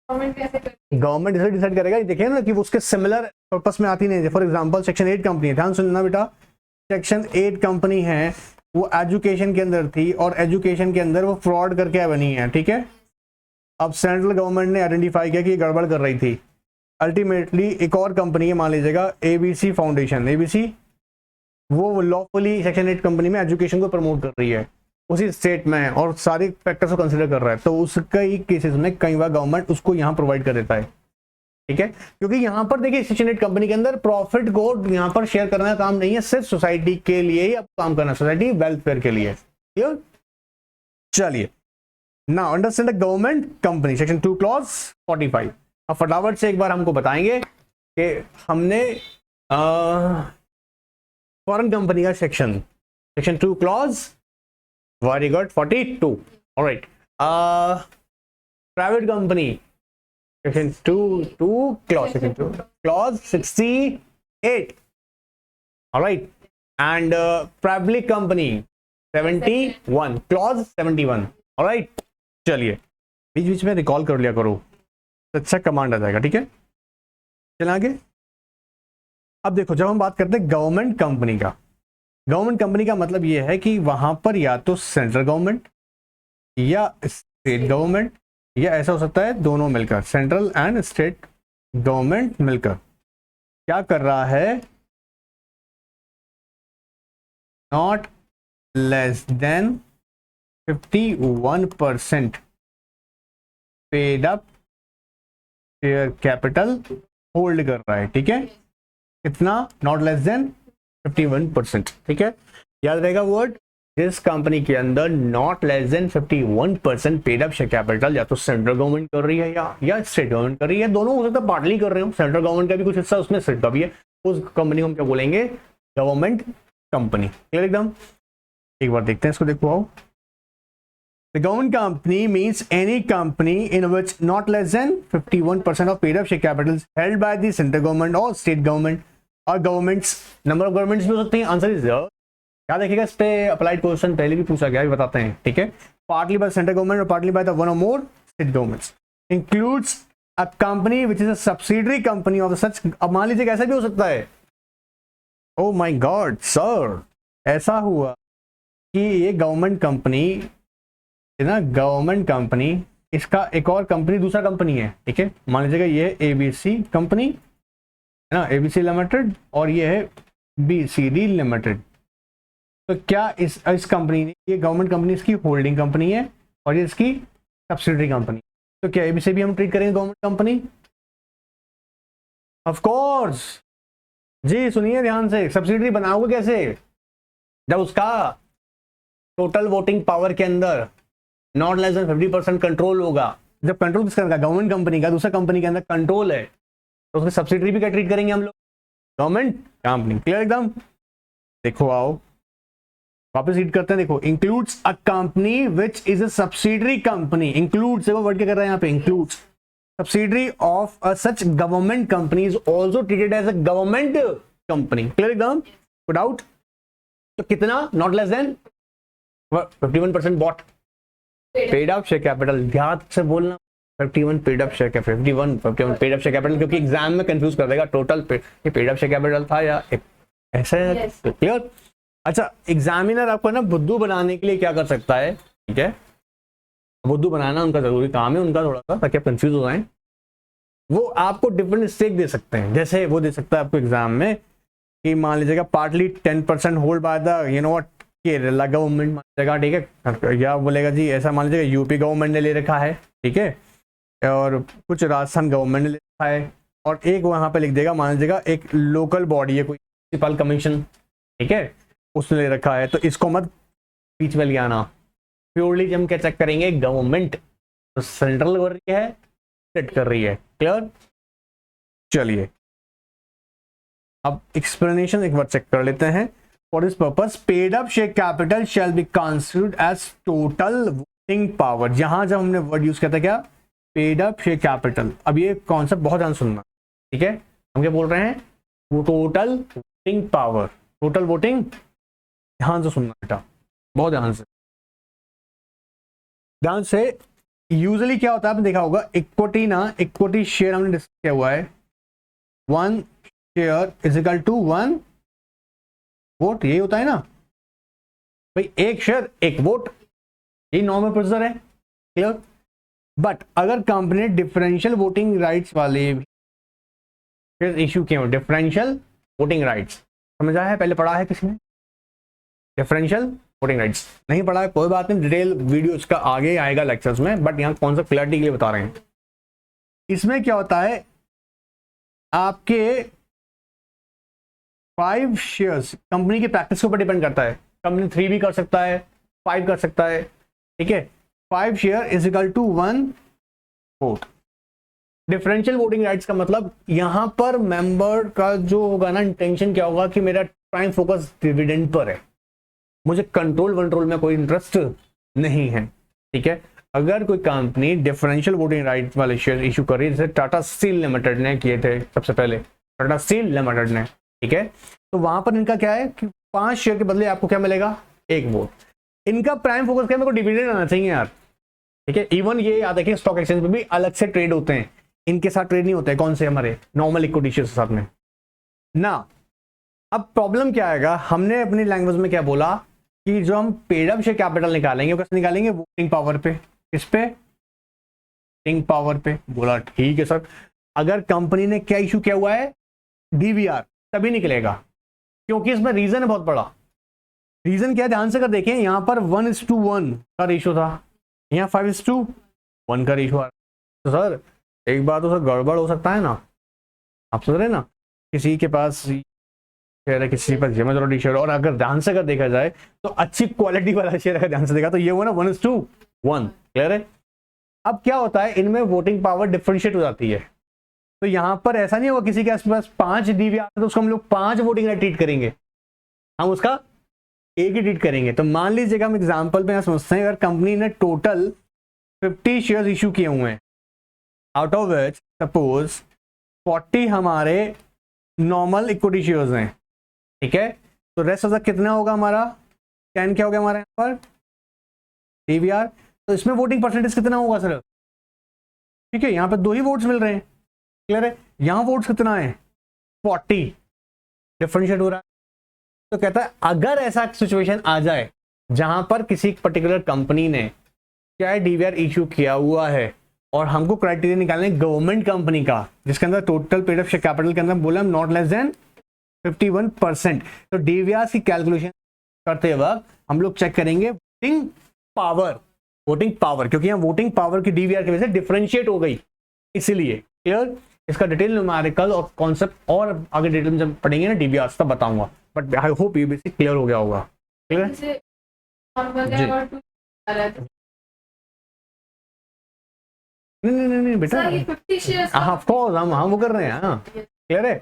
गवर्नमेंट डिसाइड करेगा। देखिए ना कि वो उसके सिमिलर पर्पस में आती नहीं है। फॉर एग्जांपल सेक्शन 8 कंपनी है, ध्यान सुनना बेटा, सेक्शन 8 कंपनी है, वो एजुकेशन के अंदर थी और एजुकेशन के अंदर वो फ्रॉड करके बनी है, ठीक है। अब सेंट्रल गवर्नमेंट ने आइडेंटिफाई किया कि गड़बड़ कर रही थी, अल्टीमेटली एक और कंपनी है, मान लीजिएगा एबीसी फाउंडेशन, एबीसी वो लॉफुली सेक्शन 8 कंपनी में एजुकेशन को प्रमोट कर रही है उसी स्टेट में और सारे फैक्टर्स को कंसिडर कर रहा है, तो उसका ही केसेस में कई बार गवर्नमेंट उसको यहाँ प्रोवाइड कर देता है। ठीक है, क्योंकि यहाँ पर देखिए सेक्शन 8 कंपनी के अंदर प्रॉफिट को यहाँ पर शेयर करने का काम नहीं है, सिर्फ सोसाइटी के लिए ही अब काम करना, सोसाइटी वेलफेयर के लिए। क्लियर? चलिए, now understand the government company section 2 clause 45। अब फटाफट से एक बार हमको बताएंगे कि हमने फॉरेन कंपनी का section 2 clause, very good, 42। Alright, private company section 2 clause 68, all right, and public company 71 clause 71, all right। चलिए, बीच बीच में रिकॉल कर लिया करो, अच्छा कमांड आ जाएगा। ठीक है, चलें आगे। अब देखो, जब हम बात करते हैं गवर्नमेंट कंपनी का मतलब यह है कि वहां पर या तो सेंट्रल गवर्नमेंट या स्टेट गवर्नमेंट, या ऐसा हो सकता है दोनों मिलकर, सेंट्रल एंड स्टेट गवर्नमेंट मिलकर क्या कर रहा है, not less than 51% paid up share capital hold कर रहा है। ठीक है, कितना? Not less than 51%। ठीक है, याद रहेगा वर्ड, जिस कंपनी के अंदर not less than 51% paid up share capital या तो सेंट्रल गवर्नमेंट कर रही है या स्टेट गवर्नमेंट कर रही है, दोनों हो सकता है पार्टली कर रहे हो, सेंट्रल गवर्नमेंट का भी कुछ हिस्सा उसमें, स्टेट का भी है, उस कंपनी को हम क्या बोलेंगे? Government company. क्लियर एकदम? एक बार देखते हैं इसको, देखो आओ। The government company means any company in which not less than 51% of paid up share capital is held by the central government or state government or governments। Number of governments भी हो सकते हैं, आंसर इज क्या देखिएगा, इस पे applied question पहले भी पूछा गया है, बताते हैं। ठीक है, पार्टली बाय सेंट्रल गवर्नमेंट और partly by the one or more state governments, includes a company which is a subsidiary company of such. अब मान लीजिए ऐसा भी हो सकता है, ओ माय गॉड सर, ऐसा हुआ कि ये गवर्नमेंट कंपनी है ना, गवर्नमेंट कंपनी, इसका एक और कंपनी, दूसरा कंपनी है। ठीक है, मान लीजिएगा ये एबीसी कंपनी है ना, एबीसी लिमिटेड, और ये है बीसीडी लिमिटेड। तो क्या इस कंपनी ने, ये गवर्नमेंट कंपनी इसकी होल्डिंग कंपनी है और ये इसकी सब्सिडरी कंपनी, तो क्या एबीसी भी हम ट्रीट करेंगे गवर्नमेंट कंपनी? ऑफ कोर्स जी, सुनिए ध्यान से, सब्सिडरी बनाओगे कैसे? जब उसका टोटल वोटिंग पावर के अंदर नॉट लेस देन 50% कंट्रोल होगा। जब कंट्रोल किसका होगा? गवर्नमेंट कंपनी का, दूसरा कंपनी के अंदर कंट्रोल है, तो उसकी सब्सिडरी भी क्या ट्रीट करेंगे हम लोग? Government company. क्लियर एकदम? देखो आओ वापस रीड करते हैं, देखो, includes a company which is a subsidiary company, includes, देखो वर्ड क्या कर रहा है यहाँ पे, includes subsidiary of a such government company is also treated as a government company. Clear एकदम? Good out. तो कितना? Not less than 51% but paid up share capital, ध्यान से बोलना, 51 paid up share capital, 51 paid up share capital, क्योंकि exam में confuse कर देगा total paid up share capital था या ऐसा है। क्लियर? अच्छा, एग्जामिनर आपको ना बुद्धू बनाने के लिए क्या कर सकता है? ठीक है, बुद्धू बनाना उनका जरूरी काम है, उनका थोड़ा सा, ताकि आप कंफ्यूज हो जाएं। वो आपको डिफरेंट स्टेक दे सकते हैं, जैसे वो दे सकता है आपको एग्जाम में कि मान लीजिएगा partly 10% hold by the you know what Kerala government मान लीजिएगा। ठीक है, या बोलेगा जी ऐसा मान लीजिएगा यूपी गवर्नमेंट ने ले रखा है, ठीक है, और कुछ राजस्थान गवर्नमेंट ने ले रखा है, और एक वहां पे लिख देगा, मान लीजिएगा एक लोकल बॉडी है, कोई म्युनिसिपल कमीशन, ठीक है, उसने ले रखा है, तो इसको मत बीच में ले आना। प्योरली हम क्या चेक करेंगे? गवर्नमेंट, तो सेंट्रल कर रही है, स्टेट कर रही है। क्लियर? चलिए अब एक्सप्लेनेशन एक बार चेक कर लेते हैं। For this purpose paid up share capital shall be considered as total voting power. जहां जब हमने वर्ड यूज किया था क्या? Paid up share capital. अब ये कॉन्सेप्ट बहुत ध्यान सुनना, ठीक है, हम क्या बोल रहे हैं? वो total voting power, total voting, ध्यान से सुनना बेटा, बहुत ध्यान से। ध्यान से, यूजुअली क्या होता है आपने देखा होगा, इक्विटी ना, इक्विटी शेयर हमने डिस्कस किया हुआ है, 1 share is equal to 1 vote, यही होता है ना भाई, एक शेयर एक वोट, ये नॉर्मल प्रोसीजर है। क्लियर? बट अगर कंपनी डिफरेंशियल वोटिंग राइट्स वाले फिर इश्यू किए हो, डिफरेंशियल वोटिंग राइट्स, समझा है? पहले पढ़ा है किसी ने डिफरेंशियल वोटिंग राइट्स? नहीं पढ़ा है, कोई बात नहीं, डिटेल वीडियो इसका आगे आएगा लेक्चर्स में, बट यहाँ कॉन्सेप्ट क्लैरिटी के लिए बता रहे हैं। इसमें क्या होता है, आपके 5 शेयर्स कंपनी की प्रैक्टिस के ऊपर डिपेंड करता है। कंपनी 3 भी कर सकता है, 5 कर सकता है, ठीक है। 5 share is equal to 1 vote. Differential voting rights का मतलब यहां पर मेंबर का जो होगा ना, इंटेंशन क्या होगा कि मेरा प्राइम फोकस डिविडेंड पर है, मुझे कंट्रोल में कोई इंटरेस्ट नहीं है, ठीक है। अगर कोई कंपनी डिफरेंशियल वोटिंग राइट वाले शेयर इशू कर रही है, जैसे टाटा स्टील लिमिटेड ने किए थे सबसे पहले, टाटा स्टील लिमिटेड ने, ठीक है, तो वहां पर इनका क्या है कि 5 शेयर के बदले आपको क्या मिलेगा, 1 वोट। इनका प्राइम फोकस क्या है, मेरे को डिविडेंड आना चाहिए यार, ठीक है। इवन ये याद रखिए, स्टॉक एक्सचेंज पे भी अलग से ट्रेड होते हैं, इनके साथ ट्रेड नहीं होते हैं, कौन से हमारे नॉर्मल इक्विटी शेयर के साथ में ना। अब प्रॉब्लम क्या आएगा, हमने अपनी लैंग्वेज में क्या बोला कि जो हम पेड अप शेयर कैपिटल निकालेंगे वो कैसे निकालेंगे, वोटिंग पावर पे। किस पे? वोटिंग पावर पे। बोला ठीक है सर, अगर कंपनी ने क्या इशू किया हुआ है, डीवीआर, तभी निकलेगा, क्योंकि इसमें रीजन है बहुत बड़ा। रीजन क्या है, ध्यान से कर देखें, यहां पर 1:1 का रेशियो था, यहाँ 5:1 का रेशियो आ रहा। तो सर एक बार तो सर गड़बड़ हो सकता है ना, आप समझ रहे ना, किसी के पास शेयर है, किसी पर मेजॉरिटी शेयर, और अगर ध्यान से अगर देखा जाए तो अच्छी क्वालिटी वाला शेयर अगर ध्यान से देखा तो ये हुआ ना 1:1। क्लियर है? अब क्या होता है, इनमें वोटिंग पावर डिफरेंशिएट हो जाती है, तो यहां पर ऐसा नहीं होगा किसी के आसपास 5 डीवीआर तो उसको हम लोग 5 वोटिंग राइट ट्रीट करेंगे, हम उसका एक ही ट्रीट करेंगे। तो मान लीजिएगा हम एग्जांपल पे यहाँ समझते हैं, अगर कंपनी ने टोटल 50 शेयर इशू किए हुए हैं, आउट ऑफ विच सपोज 40 हमारे नॉर्मल इक्विटी शेयर्स हैं, ठीक है, तो रेस्ट ऑफ द कितना होगा हमारा, 10 क्या हो गया हमारे यहाँ पर डीवीआर। तो इसमें वोटिंग परसेंटेज कितना होगा सर, ठीक है, यहाँ पे 2 ही वोट्स मिल रहे हैं। क्लियर है? यहाँ वोट्स कितना है, 40, डिफरेंशिएट हो रहा है। तो कहता है अगर ऐसा सिचुएशन आ जाए जहां पर किसी पर्टिकुलर कंपनी ने क्या डीवीआर इशू किया हुआ है, और हमको क्राइटेरिया निकालने गवर्नमेंट कंपनी का, जिसके अंदर total paid up share capital के अंदर बोला नॉट लेस देन 51%, तो डीवीआर की कैलकुलेशन करते वक्त हम लोग चेक करेंगे वोटिंग पावर, क्योंकि यहाँ वोटिंग पावर की डीवीआर की वजह से डिफरेंशिएट हो गई, इसीलिए। क्लियर? इसका डिटेल न्यूमेरिकल और कॉन्सेप्ट और आगे डिटेल में जब पढ़ेंगे ना डीवीआर तब बताऊंगा, बट आई होप ये बेसिक क्लियर हो गया होगा। क्लियर? नहीं बेटा, हाँ ऑफ कोर्स हम वो कर रहे हैं, हाँ क्लियर है,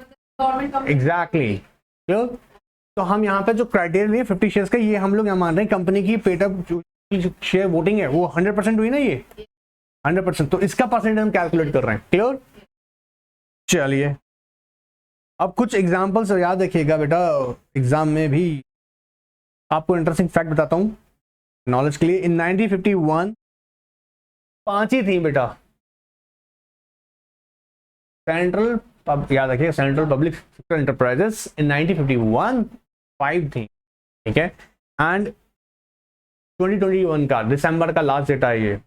एग्जैक्टली। क्लियर? तो हम यहाँ पे जो क्राइटेरिया 50 शेयर्स का, ये हम लोग यहाँ मान रहे हैं कंपनी की पेड अप जो शेयर वोटिंग है वो 100% हुई ना, ये 100%, तो इसका परसेंटेज हम कैलकुलेट कर रहे हैं। क्लियर? चलिए अब कुछ एग्जांपल्स याद रखिएगा बेटा, एग्जाम में भी आपको इंटरेस्टिंग फैक्ट बताता हूँ नॉलेज के लिए। इन 1951 5 ही थी बेटा, सेंट्रल, याद रखिए, सेंट्रल पब्लिक सेक्टर एंटरप्राइजेस इन 1951 5 थी, ठीक है। एंड 2021 का दिसंबर का लास्ट डेटा है, ये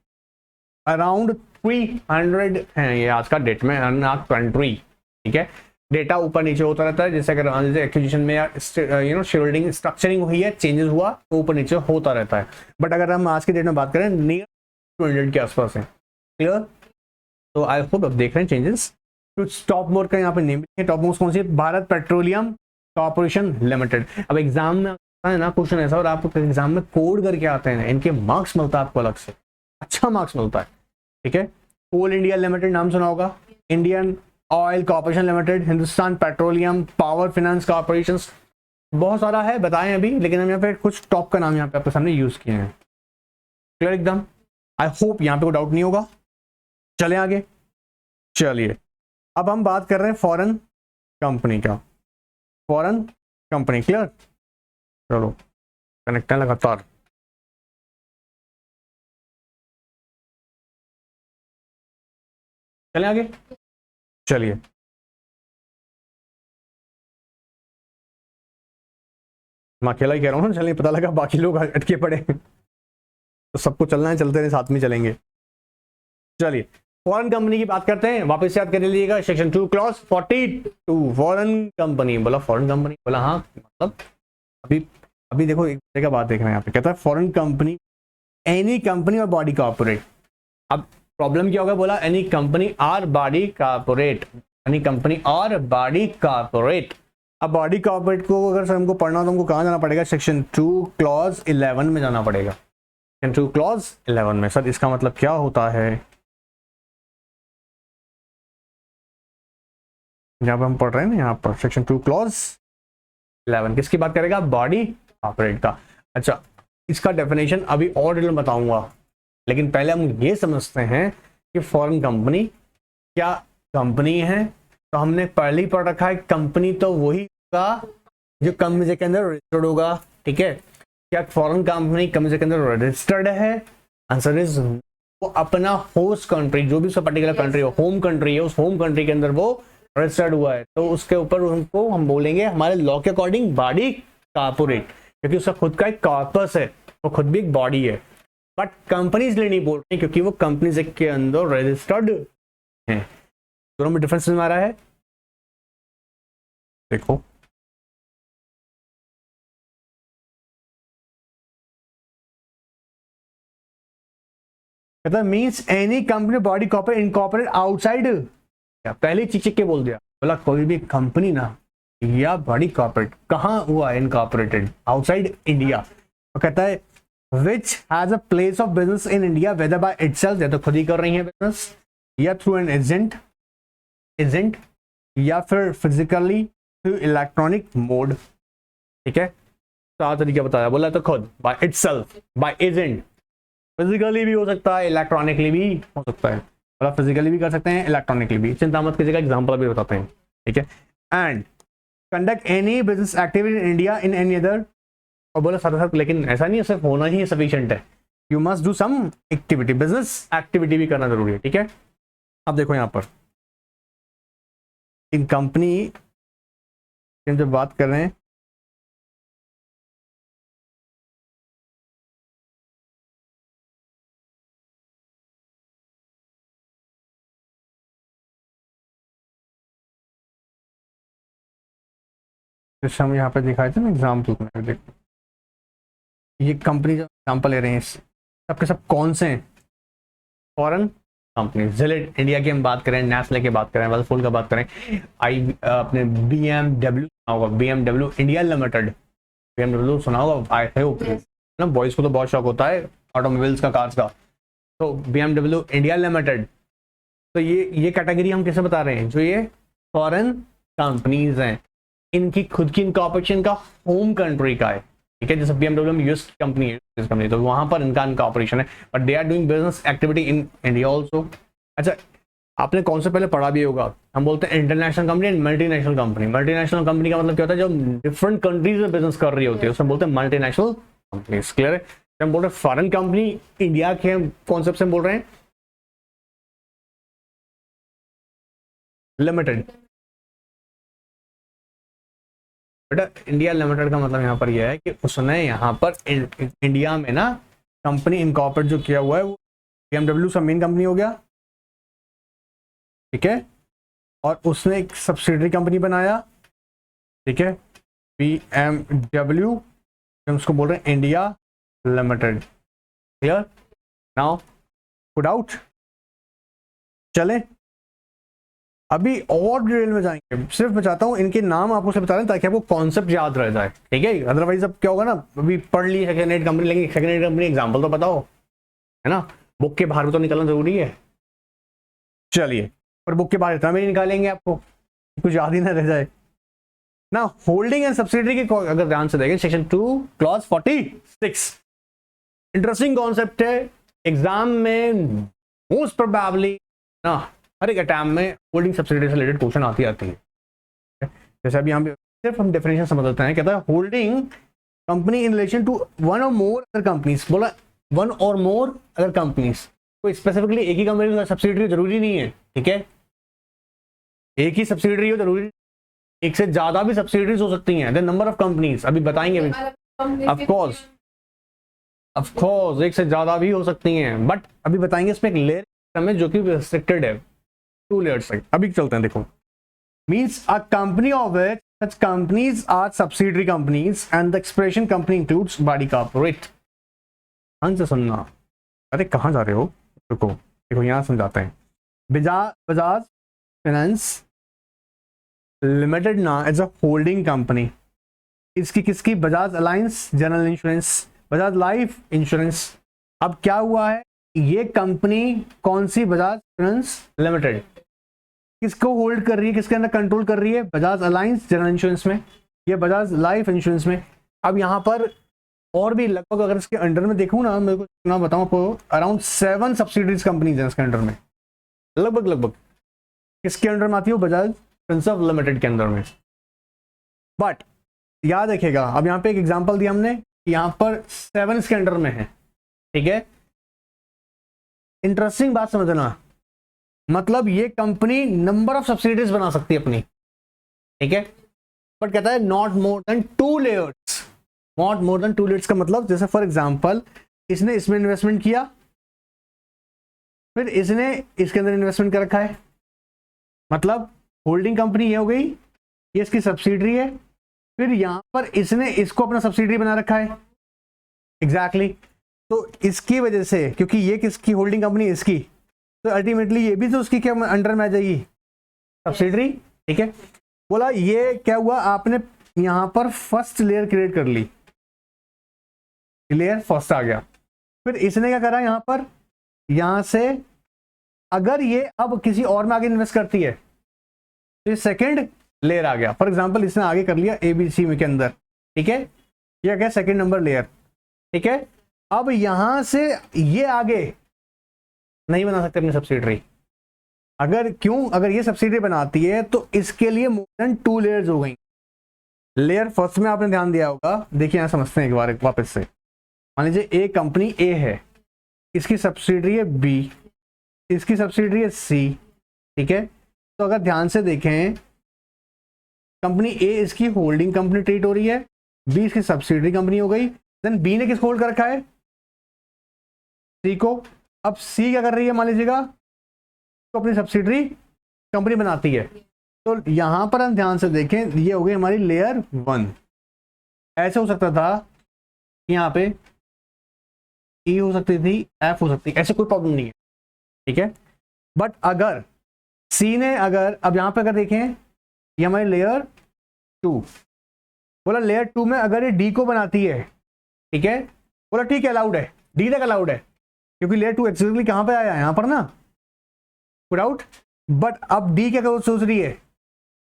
अराउंड 300 है ये आज का डेट में कंट्री, ठीक है। डेटा ऊपर नीचे होता रहता है, जैसे अगर जैसे एक्विजिशन में शेयर होल्डिंग स्ट्रक्चरिंग हुई है, चेंजेस हुआ तो ऊपर नीचे होता रहता है, बट अगर हम आज के डेट में बात करें नियर 200 के आसपास है। क्लियर? तो आई होप अब देख रहे हैं चेंजेस। कुछ टॉप मोर का यहाँ पे नेम है, टॉप मोस्ट कौन सी, भारत पेट्रोलियम कॉर्पोरेशन लिमिटेड। अब एग्जाम में आता है ना क्वेश्चन ऐसा, और आपको एग्जाम में कोड करके आते हैं, इनके मार्क्स मिलता है आपको अलग से, अच्छा मार्क्स मिलता है, ठीक है। कोल इंडिया लिमिटेड नाम सुना होगा, Indian oil corporation limited, Hindustan petroleum, power finance corporation, बहुत सारा है बताएं अभी, लेकिन हम यहाँ पे कुछ टॉप का नाम यहाँ पे आपके सामने यूज किए हैं। क्लियर एकदम? आई होप यहाँ पे कोई डाउट नहीं होगा। चले आगे, चलिए अब हम बात कर रहे हैं फॉरेन कंपनी का, फॉरेन कंपनी। क्लियर? चलो कनेक्ट है लगातार। चले आगे, चलिए मैं अकेला ही कह रहा हूँ ना, चलिए पता लगा बाकी लोग अटके पड़े तो सबको चलना है, चलते रहे, साथ में चलेंगे। चलिए फॉरेन कंपनी की बात करते हैं, वापस याद कर लीजिएगा सेक्शन 2 क्लॉज 42 फॉरेन कंपनी। बोला फॉरेन कंपनी, बोला हाँ मतलब अभी अभी देखो एक जगह बात देख रहे हैं यहाँ पे, कहता है फॉरेन कंपनी एनी कंपनी और बॉडी कॉर्पोरेट। अब प्रॉब्लम क्या होगा, बोला एनी कंपनी और बॉडी कॉर्पोरेट, एनी कंपनी और बॉडी कॉर्पोरेट। अब बॉडी कॉर्पोरेट को अगर सर हमको पढ़ना हो तो हमको कहाँ जाना पड़ेगा, सेक्शन 2 क्लॉज 11 में जाना पड़ेगा। सेक्शन 2 क्लॉज 11 में। सर इसका मतलब क्या होता है, यहाँ पर हम पढ़ रहे हैं ना, यहाँ पर सेक्शन 2 क्लॉज 11 किसकी बात करेगा, बॉडी कॉर्पोरेट का। अच्छा इसका डेफिनेशन अभी और डिटेल में बताऊंगा, लेकिन पहले हम ये समझते हैं कि फॉरेन कंपनी क्या कंपनी है। तो हमने पहले ही पढ़ रखा है कंपनी तो वही होगा जो कंपनी के अंदर रजिस्टर्ड होगा, ठीक है। क्या फॉरेन कंपनी कंपनी के अंदर रजिस्टर्ड है, आंसर इज वो अपना होस्ट कंट्री जो भी उसका पर्टिकुलर कंट्री हो, होम कंट्री है, उस होम कंट्री के अंदर वो रजिस्टर्ड हुआ है, तो उसके ऊपर उनको हम बोलेंगे हमारे लॉ के अकॉर्डिंग बॉडी कॉर्पोरेट, क्योंकि उसका खुद का एक कॉर्पस है, वो खुद भी एक बॉडी है। बट कंपनीज लिए नहीं बोल रहे क्योंकि वो कंपनीज के अंदर रजिस्टर्ड है। दोनों में डिफरेंस आ रहा है, देखो कहता है means any company body corporate incorporate outside, पहले चीज के बोल दिया, बोला कोई भी कंपनी ना या बॉडी कॉर्पोरेट कहाँ हुआ इनकॉर्पोरेटेड, आउटसाइड इंडिया। तो कहता है which has a place of business in India whether by itself, या तो खुद ही कर रही है बिजनेस या थ्रू एन एजेंट या फिर फिजिकली थ्रू इलेक्ट्रॉनिक मोड, ठीक है। चार तरीके बताया, बोला तो खुद by itself, by agent, physically भी हो सकता है, इलेक्ट्रॉनिकली भी हो सकता है, मतलब फिजिकली भी कर सकते हैं, इलेक्ट्रॉनिकली भी। चिंता मत कीजिएगा, एग्जांपल भी बताते हैं, ठीक है। And conduct any business activity in India in any other, और बोला साथ साथ लेकिन ऐसा नहीं है सिर्फ होना ही सफिशिएंट है, you must do some activity, business activity भी करना जरूरी है, ठीक है। अब देखो यहाँ पर इन कंपनी जब बात कर रहे हैं, जैसे हम यहाँ पे दिखाए थे ना एग्जाम्पल में, देखो ये कंपनी जो एग्जाम्पल ले रहे हैं सबके सब कौन से हैं, फॉरेन कंपनी। जिलेट इंडिया की हम बात करें, नेस्ले की बात करें, वर्लपूल का बात करें, अपने BMW होगा, BMW इंडिया लिमिटेड, BMW सुना होगा, आई होप ना, बॉयज को तो बहुत शौक होता है ऑटोमोबाइल्स का, कार्स का, तो BMW इंडिया लिमिटेड। तो ये कैटेगरी हम किसे बता रहे हैं, जो ये फॉरेन कंपनीज हैं, इनकी खुद की इनकॉर्पोरेशन का होम कंट्री का है, ठीक है। जैसे BMW यूएस कंपनी है, कंपनी, तो वहां पर इनका इनकॉर्पोरेशन है, but they are doing business activity in India also. अच्छा आपने कौन से पहले पढ़ा भी होगा, हम बोलते हैं international company and multinational company. Multinational company का मतलब क्या होता है, जो डिफरेंट कंट्रीज में बिजनेस कर रही होती है, उसमें बोलते हैं मल्टीनेशनल कंपनी, क्लियर है। हम बोल रहे हैं फॉरेन कंपनी इंडिया के कॉन्सेप्ट से बोल रहे हैं लिमिटेड, बेटा इंडिया लिमिटेड का मतलब यहाँ पर यह है कि उसने यहाँ पर इंडिया में ना कंपनी इनकॉर्पोरेट जो किया हुआ है वो BMW का मेन कंपनी हो गया, ठीक है, और उसने एक सब्सिडरी कंपनी बनाया, ठीक है, BMW, हम उसको बोल रहे हैं India limited, clear. Now put out, चले अभी और डिटेल में जाएंगे, सिर्फ मैं चाहता हूँ इनके नाम आपको से बता रहे हैं ताकि आपको कॉन्सेप्ट याद रह जाए, ठीक है। अदरवाइज अब क्या होगा ना, अभी पढ़ ली सेकेंड हैंड कंपनी, लेकिन सेकेंड हैंड कंपनी एग्जांपल तो बताओ, है ना, बुक के बाहर भी तो निकलना जरूरी है। चलिए पर बुक के बाहर इतना भी नहीं निकालेंगे आपको कुछ याद ही ना रह जाए ना। होल्डिंग एंड सब्सिडरी के अगर ध्यान से देखें, सेक्शन 2 क्लॉज 46, इंटरेस्टिंग कॉन्सेप्ट है, एग्जाम में मोस्ट प्रोबेबली ना हर एक एग्जाम में होल्डिंग सब्सिडरी से रिलेटेड क्वेश्चन आती है। जैसे अभी यहाँ पे सिर्फ हम डेफिनेशन समझ लेते हैं, कहता है holding company in relation to one or more other companies, बोला one or more other companies, कोई स्पेसिफिकली एक ही कंपनी का सब्सिडरी जरूरी नहीं है, ठीक है, एक ही सब्सिडरी हो जरूरी, एक से ज्यादा भी सब्सिडरीज हो सकती हैं, द नंबर ऑफ कंपनीज अभी बताएंगे, ऑफ कोर्स एक से ज्यादा भी हो सकती हैं, बट अभी बताएंगे इसमें एक लेयर में जो कि रिस्ट्रिक्टेड है 2 लेयर्स तक। अभी चलते हैं, देखो means a company of which such companies are subsidiary companies and the expression company includes body corporate। ध्यान से सुनना, अरे कहाँ जा रहे हो, रुको देखो यहाँ समझाते हैं। बजाज फाइनेंस लिमिटेड ना एज अ होल्डिंग कंपनी, इसकी किसकी, Bajaj alliance general insurance, Bajaj life insurance. अब क्या हुआ है, ये कंपनी कौन सी, बजाज फाइनेंस लिमिटेड, किसको होल्ड कर रही है, किसके अंदर कंट्रोल कर रही है, बजाज अलायंस जनरल इंश्योरेंस में, ये बजाज लाइफ इंश्योरेंस में। अब यहाँ पर और भी लगभग अगर इसके अंडर में देखूँ ना, मेरे को ना बताऊँ आपको, अराउंड 7 सब्सिडीज कंपनीज हैं इसके अंडर में, लगभग किसके अंडर में आती है, बजाज फाइनेंस लिमिटेड के अंदर में। बट याद रखिएगा, अब यहाँ पे एक एग्जांपल दिया हमने, यहाँ पर 7 इसके अंडर में है, ठीक है। इंटरेस्टिंग बात समझना, मतलब ये कंपनी नंबर ऑफ सब्सिडीज बना सकती है अपनी, ठीक है, बट कहता है not more than 2 layers. Not more than 2 layers का मतलब, जैसे फॉर एग्जांपल इसने इसमें इन्वेस्टमेंट किया, फिर इसने इसके अंदर इन्वेस्टमेंट कर रखा है, मतलब होल्डिंग कंपनी ये हो गई, ये इसकी सब्सिडरी है, फिर यहां पर इसने इसको अपना सब्सिडरी बना रखा है, एग्जैक्टली तो इसकी वजह से, क्योंकि ये किसकी होल्डिंग कंपनी इसकी, तो अल्टीमेटली ये भी तो उसकी क्या अंडर में आ जाएगी, सब्सिडरी, ठीक है। बोला ये क्या हुआ, आपने यहां पर फर्स्ट लेयर क्रिएट कर ली, लेयर फर्स्ट आ गया, फिर इसने क्या करा, यहां पर यहां से अगर ये अब किसी और में आगे इन्वेस्ट करती है तो ये सेकंड लेयर आ गया। फॉर एग्जांपल इसने आगे कर लिया एबीसी में के अंदर, ठीक है, ये क्या सेकंड नंबर लेयर, ठीक है। अब यहां से ये आगे नहीं बना सकते अपनी सब्सिडरी, अगर क्यों, अगर ये सब्सिडरी बनाती है तो इसके लिए मोर देन 2 लेयर्स हो गई। लेयर फर्स्ट में आपने ध्यान दिया होगा, देखिए यहां समझते हैं एक बार वापस से। मान लीजिए ए कंपनी ए है, इसकी सब्सिडरी है बी, इसकी सब्सिडरी है सी, ठीक है। तो अगर ध्यान से देखें, कंपनी ए इसकी होल्डिंग कंपनी ट्रीट हो रही है, बी इसकी सब्सिडरी कंपनी हो गई, देन बी ने किसको होल्ड कर रखा है, सी को। अब सी क्या कर रही है, मान लीजिएगा तो अपनी सब्सिडरी कंपनी बनाती है, तो यहां पर हम ध्यान से देखें, ये हो गई हमारी लेयर 1। ऐसे हो सकता था कि यहाँ पे ई हो सकती थी, एफ हो सकती, ऐसे कोई प्रॉब्लम नहीं है, ठीक है। बट अगर सी ने, अगर अब यहां पे अगर देखें, ये हमारी लेयर 2, बोला लेयर 2 में अगर ये डी को बनाती है, ठीक है, बोला ठीक है अलाउड है, डी तक अलाउड है, क्योंकि लेयर 2 एक्चुअली कहां पे आया, यहां पर ना, पुट आउट। बट अब डी क्या सोच रही है,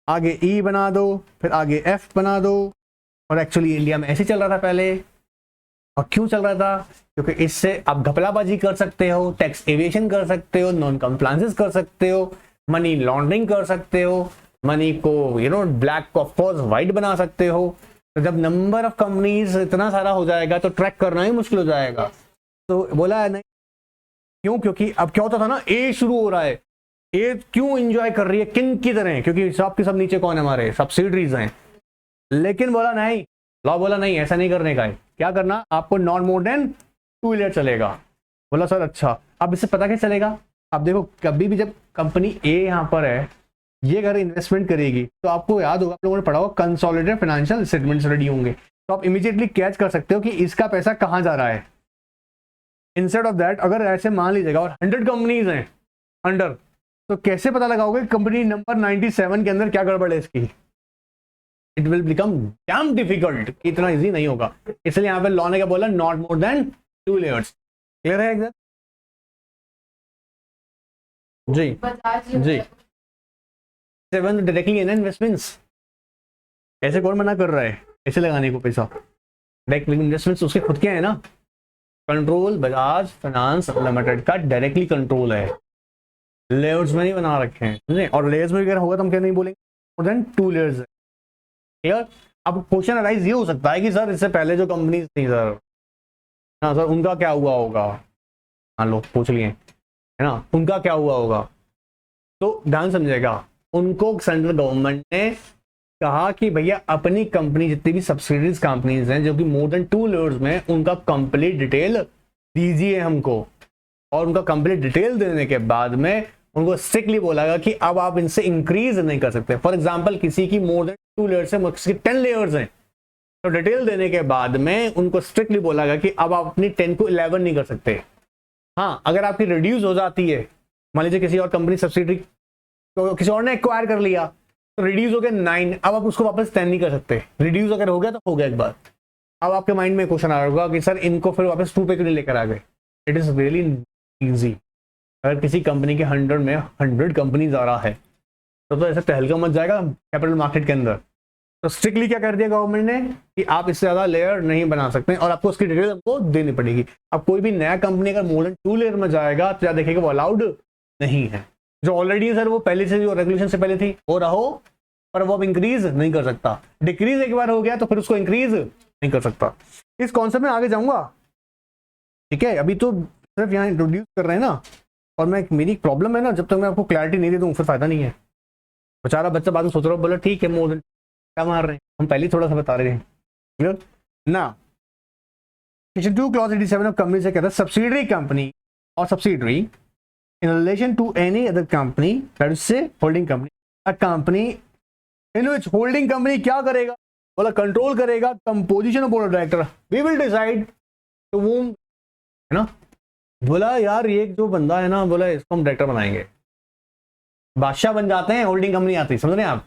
आगे ई बना दो, फिर आगे एफ बना दो, और एक्चुअली इंडिया में ऐसे चल रहा था पहले। और क्यों चल रहा था, क्योंकि इससे आप घपलाबाजी कर सकते हो, टैक्स एविएशन कर सकते हो, नॉन कंप्लायंसेस कर सकते हो, मनी लॉन्ड्रिंग कर सकते हो, मनी को ब्लैक ऑफ कोर्स व्हाइट बना सकते हो। तो जब नंबर ऑफ कंपनीज इतना सारा हो जाएगा तो ट्रैक करना ही मुश्किल हो जाएगा। तो बोला है नहीं, क्यों, क्योंकि अब क्या होता था ना, ए शुरू हो रहा है, ए क्यों एंजॉय कर रही है, किन की तरह, क्योंकि सब के सब नीचे कौन है, हमारे सब्सिडरीज हैं। लेकिन बोला नहीं, लॉ बोला नहीं, ऐसा नहीं करने का है, क्या करना, आपको नॉट मोर देन 2 लेयर चलेगा। बोला सर अच्छा, अब इससे पता कैसे चलेगा, अब देखो कभी भी जब कंपनी ए यहाँ पर है, ये अगर इन्वेस्टमेंट करेगी, तो आपको याद होगा, आप लोगों ने पढ़ा होगा, कंसोलिडेटेड फाइनेंशियल स्टेटमेंट्स रेडी होंगे, तो आप इमीडिएटली कैच कर सकते हो कि इसका पैसा कहाँ जा रहा है। इंस्टेड ऑफ दैट, अगर ऐसे मान लीजिएगा और 100 कंपनीज हैं अंडर, तो कैसे पता लगाओगे कंपनी नंबर 97 के अंदर क्या गड़बड़ है इसकी। It will become dam difficult, इतना इजी नहीं होगा। इसलिए यहाँ पे लॉ ने क्या बोला, not more than 2 layers. Clear है एकदम? जी जी, 7 डायरेक्टली इन इन्वेस्टमेंट्स, ऐसे कौन मना कर रहा है ऐसे लगाने को पैसा, डायरेक्ट इन्वेस्टमेंट्स उसके खुद के हैं ना, कंट्रोल बजाज फाइनेंस लिमिटेड का डायरेक्टली कंट्रोल है, लेयर्स में नहीं बना रखे हैं। और लेयर्स में अगर होगा तो हम क्या नहीं बोलेंगे, मोर देन 2 लेयर्स है। क्लियर? अब क्वेश्चन अराइज ये हो सकता है कि सर इससे पहले जो कंपनीज थी सर, हाँ सर उनका क्या हुआ होगा, मान लो पूछ लिए है ना, उनका क्या हुआ होगा। तो ध्यान समझेगा, उनको सेंट्रल गवर्नमेंट ने कहा कि भैया अपनी कंपनी जितनी भी सब्सिडीज कंपनीज हैं जो कि मोर देन 2 लेयर्स में, उनका कंप्लीट डिटेल दीजिए हमको। और उनका कंप्लीट डिटेल देने के बाद में उनको स्ट्रिक्टली बोला कि अब आप इनसे इंक्रीज नहीं कर सकते। फॉर एग्जांपल किसी की मोर देन 2 लेयर्स है, किसी की 10 लेयर्स हैं, तो डिटेल देने के बाद में उनको स्ट्रिक्टली बोला गया कि अब आप अपनी 10 को 11 नहीं कर सकते। हाँ, अगर आपकी रिड्यूस हो जाती है, मान लीजिए किसी और कंपनी सब्सिडरी तो किसी और ने एक्वायर कर लिया तो रिड्यूस हो गया 9, अब आप उसको वापस 10 नहीं कर सकते। रिड्यूस अगर हो गया तो हो गया एक बार। अब आपके माइंड में क्वेश्चन आ रहा होगा कि सर इनको फिर वापस 2 पे क्यों नहीं लेकर आ गए। It is really easy. अगर किसी कंपनी के 100 में 100 कंपनीज आ रहा है तो ऐसे तहलका मच जाएगा कैपिटल मार्केट के अंदर। तो स्ट्रिक्टली क्या कर दिया गवर्नमेंट ने कि आप इससे ज्यादा लेयर नहीं बना सकते और आपको उसकी डिटेल आपको देनी पड़ेगी। अब कोई भी नया कंपनी अगर मोर देन 2 लेयर में जाएगा तो क्या देखेगा वो अलाउड नहीं है। जो ऑलरेडी सर वो पहले से जो रेगुलेशन से पहले थी वो रहो, पर वो अब इंक्रीज नहीं कर सकता। डिक्रीज एक बार हो गया तो फिर उसको इंक्रीज नहीं कर सकता। इस कॉन्सेप्ट में आगे जाऊंगा, ठीक है। अभी तो सिर्फ यहाँ इंट्रोड्यूस कर रहे हैं ना, और मेरी प्रॉब्लम है ना, जब तक मैं आपको क्लैरिटी नहीं दे दूँ फिर फायदा नहीं है। बेचारा बच्चा बाद में सोच रहा हो, बोला ठीक है मोर देन क्या मार रहे हैं, हम पहले ही थोड़ा सा बता रहे हैं। क्लियर ना। सेक्शन 2 क्लॉज 87 ऑफ कंपनी से कहता है सब्सिडरी कंपनी और subsidiary in relation to any other company that is say holding company, a company in which holding company क्या करेगा, बोला कंट्रोल करेगा composition of board of director, we will decide to whom, है ना। बोला यार ये जो बंदा है ना, बोला इसको हम डायरेक्टर बनाएंगे। बादशाह बन जाते हैं, होल्डिंग कंपनी आती, समझ रहे हैं आप।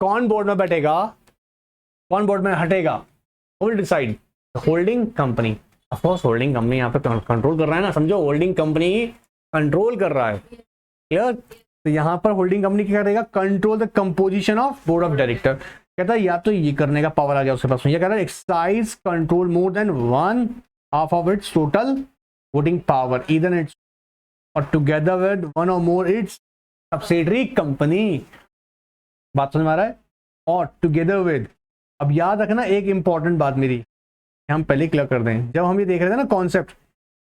कौन बोर्ड में बैठेगा, कौन बोर्ड में हटेगा, will decide holding company. Of course holding company यहाँ पे कंट्रोल कर रहा है ना, समझो होल्डिंग कंपनी कंट्रोल कर रहा है। क्लियर। तो यहाँ पर होल्डिंग कंपनी क्या करेगा, control the composition of board of director. कहता है या तो ये करने का पावर आ गया उसके पास में, ये कह रहा है exercise control more than 1/2 of its total voting power either its or together with 1 or more its subsidiary company. बात समझ में आ रहा है। और टुगेदर विद, अब याद रखना एक इंपॉर्टेंट बात मेरी, हम पहले क्लियर कर दें। जब हम ये देख रहे थे ना कॉन्सेप्ट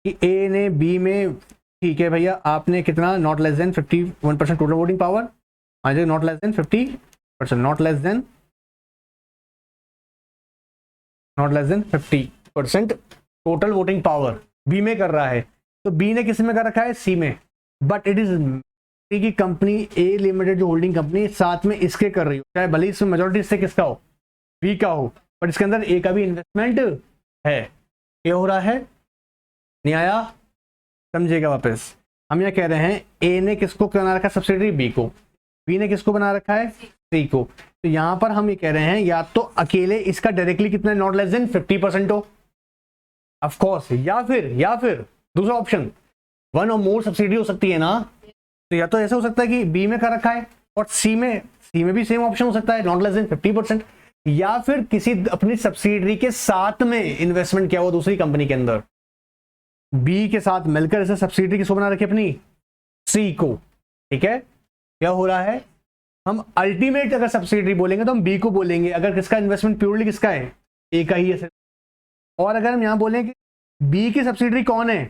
कि ए ने बी में, ठीक है भैया आपने कितना, not less than 51% total voting power, आ जाए not less than 50%, not less than 50% total voting power बी में कर रहा है। तो बी ने किस में कर रखा है, सी में, बट इट इज की कंपनी ए लिमिटेड जो होल्डिंग कंपनी साथ में इसके कर रही हो, चाहे भले इसमें मेजोरिटी से किसका हो, बी का हो, पर इसके अंदर ए का भी इन्वेस्टमेंट है। ये हो रहा है, नहीं आया, समझिएगा वापस। हम ये कह रहे हैं ए ने किसको बना रखा है सब्सिडरी, बी को, बी ने किसको बना रखा है, सी को। तो यहां पर हम ये कह रहे हैं या तो अकेले इसका डायरेक्टली कितना, नॉट लेस देन 50% हो ऑफ कोर्स, या फिर दूसरा ऑप्शन 1 or more सब्सिडी हो सकती है ना। तो या तो ऐसा हो सकता है कि बी में कर रखा है और सी में भी सेम ऑप्शन हो सकता है, नॉट लेस देन 50%, या फिर किसी अपनी सब्सिडरी के साथ में इन्वेस्टमेंट किया हुआ दूसरी कंपनी के अंदर, बी के साथ मिलकर ऐसे सब्सिडरी किसको बना रखी अपनी, सी को। ठीक है, क्या हो रहा है, हम अल्टीमेट अगर सब्सिडरी बोलेंगे तो हम बी को बोलेंगे, अगर किसका इन्वेस्टमेंट प्योरली किसका है, ए का ही है। और अगर हम यहां बोलें कि बी की सब्सिडरी कौन है,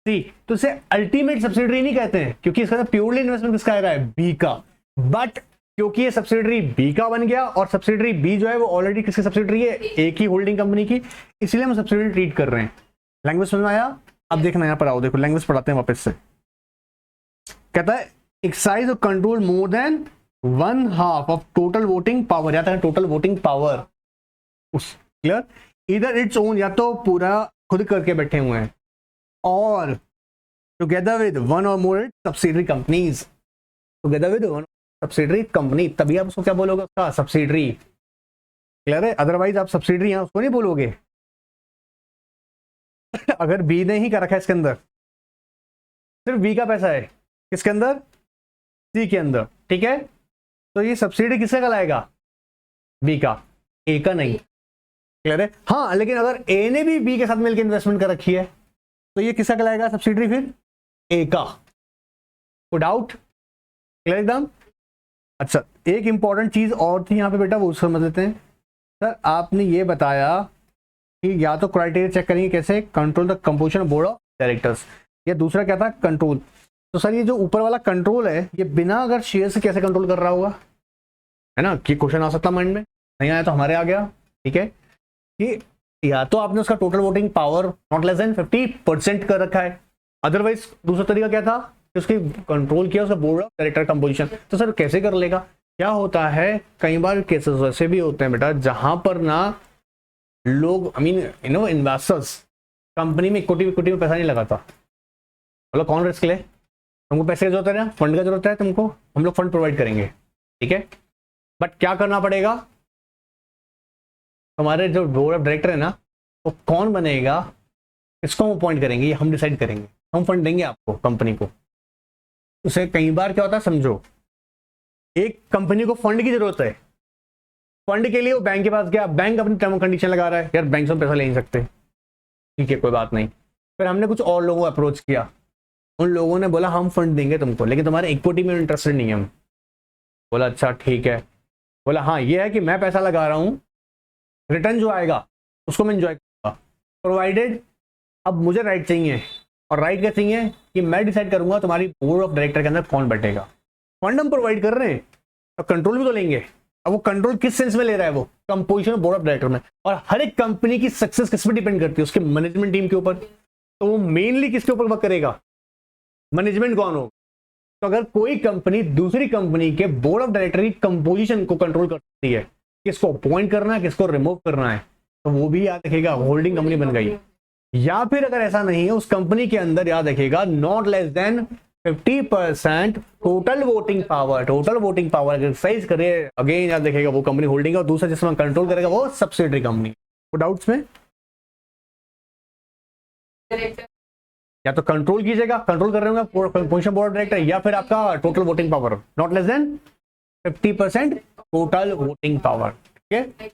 सी, तो इसे अल्टीमेट सब्सिडरी नहीं कहते हैं क्योंकि इसका प्योरली इन्वेस्टमेंट किसका आ रहा है, बी का। बट क्योंकि ये सब्सिडरी बी का बन गया और सब्सिडरी बी जो है वो ऑलरेडी किसकी सब्सिडरी है, ए की होल्डिंग कंपनी की, इसलिए हम सब्सिडरी ट्रीट कर रहे हैं। लैंग्वेज समझ में आया। अब देखना यहां पर आओ, देखो लैंग्वेज पढ़ाते हैं वापस से। कहता है एक्साइज और control more than 1/2 of total voting power, या टोटल वोटिंग पावर उस, क्लियर, इधर इट्स ओन, या तो पूरा खुद करके बैठे हुए हैं, और together with 1 or more subsidiary companies, together with 1 subsidiary company, तभी आप उसको क्या बोलोगे, उसका सब्सिडरी। क्लियर है, अदरवाइज आप सब्सिडरी यहां उसको नहीं बोलोगे। अगर बी ने ही कर रखा है इसके अंदर, सिर्फ बी का पैसा है किसके अंदर, सी के अंदर, ठीक है, तो ये सब्सिडी किसका कहलाएगा, बी का, ए का नहीं। क्लियर है। हाँ, लेकिन अगर ए ने भी बी के साथ मिलकर इन्वेस्टमेंट कर रखी है तो ये किसका कहलाएगा सब्सिडरी, फिर ए का। को डाउट, क्लियर एकदम। अच्छा, एक इंपॉर्टेंट चीज और थी यहाँ पे बेटा, वो समझ लेते हैं। सर आपने ये बताया कि या तो क्राइटेरिया चेक करेंगे कैसे, control the composition board of directors, या दूसरा क्या था, कंट्रोल। तो सर ये जो ऊपर वाला कंट्रोल है ये बिना अगर शेयर से कैसे कंट्रोल कर रहा होगा, है ना, कि क्वेश्चन आ सकता माइंड में, नहीं आया तो हमारे आ गया। ठीक है, कि या तो आपने उसका total voting power not less than 50% कर रखा है, अदरवाइज दूसरा तरीका क्या था कि उसकी कंट्रोल किया उसका बोर्ड ऑफ डायरेक्टर कंपोजिशन। तो सर कैसे कर लेगा? क्या होता है, कई बार केसेस वैसे भी होते हैं बेटा जहां पर ना लोग आई मीन इन्वेस्टर्स कंपनी में इक्विटी में पैसा नहीं लगाता। मतलब कौन रिस्क ले? तुमको पैसे की जरूरत है ना, फंड का जरूरत है तुमको, हम लोग फंड प्रोवाइड करेंगे, ठीक है। बट क्या करना पड़ेगा, हमारे जो बोर्ड ऑफ डायरेक्टर है ना वो कौन बनेगा, किसको हम अपॉइंट करेंगे, ये हम डिसाइड करेंगे। हम फंड देंगे आपको, कंपनी को। उसे कई बार क्या होता है समझो, एक कंपनी को फंड की जरूरत है, फंड के लिए वो बैंक के पास गया, बैंक अपनी टर्म कंडीशन लगा रहा है, यार बैंक से हम पैसा ले नहीं सकते, ठीक है कोई बात नहीं। फिर हमने कुछ और लोगों को अप्रोच किया, उन लोगों ने बोला हम फंड देंगे तुमको लेकिन तुम्हारे इक्विटी में इंटरेस्टेड नहीं है हम। बोला अच्छा ठीक है। बोला हाँ ये है कि मैं पैसा लगा रहा हूँ, रिटर्न जो आएगा उसको मैं इंजॉय करूंगा, प्रोवाइडेड अब मुझे राइट चाहिए। और राइट क्या चाहिए कि मैं डिसाइड करूंगा तुम्हारी बोर्ड ऑफ डायरेक्टर के अंदर कौन बैठेगा। फंड हम प्रोवाइड कर रहे हैं तो कंट्रोल भी तो लेंगे। अब वो कंट्रोल किस सेंस में ले रहा है, वो कंपोजिशन बोर्ड ऑफ डायरेक्टर में। और हर एक कंपनी की सक्सेस किस पर डिपेंड करती है, उसके मैनेजमेंट टीम के ऊपर। तो वो मेनली किसके ऊपर वर्क करेगा, मैनेजमेंट कौन होगा। तो अगर कोई कंपनी दूसरी कंपनी के बोर्ड ऑफ डायरेक्टर की कंपोजिशन को कंट्रोल कर सकती है, किसको अपॉइंट करना है किसको रिमूव करना है, तो वो भी याद रखेगा होल्डिंग कंपनी बन गई। या फिर अगर ऐसा नहीं है, उस कंपनी के अंदर याद रखेगा not less than 50% total voting power. Total voting power अगर एक्सरसाइज करे अगेन याद रखेगा वो कंपनी होल्डिंग है, और दूसरा जिसमें कंट्रोल करेगा वो सब्सिडरी कंपनी। वो डाउट्स में या तो कंट्रोल कीजिएगा, कंट्रोल कर रहे होंगे पोजीशन बोर्ड ऑफ डायरेक्टर, या फिर आपका total voting power not less than 50% total voting power, ठीक है।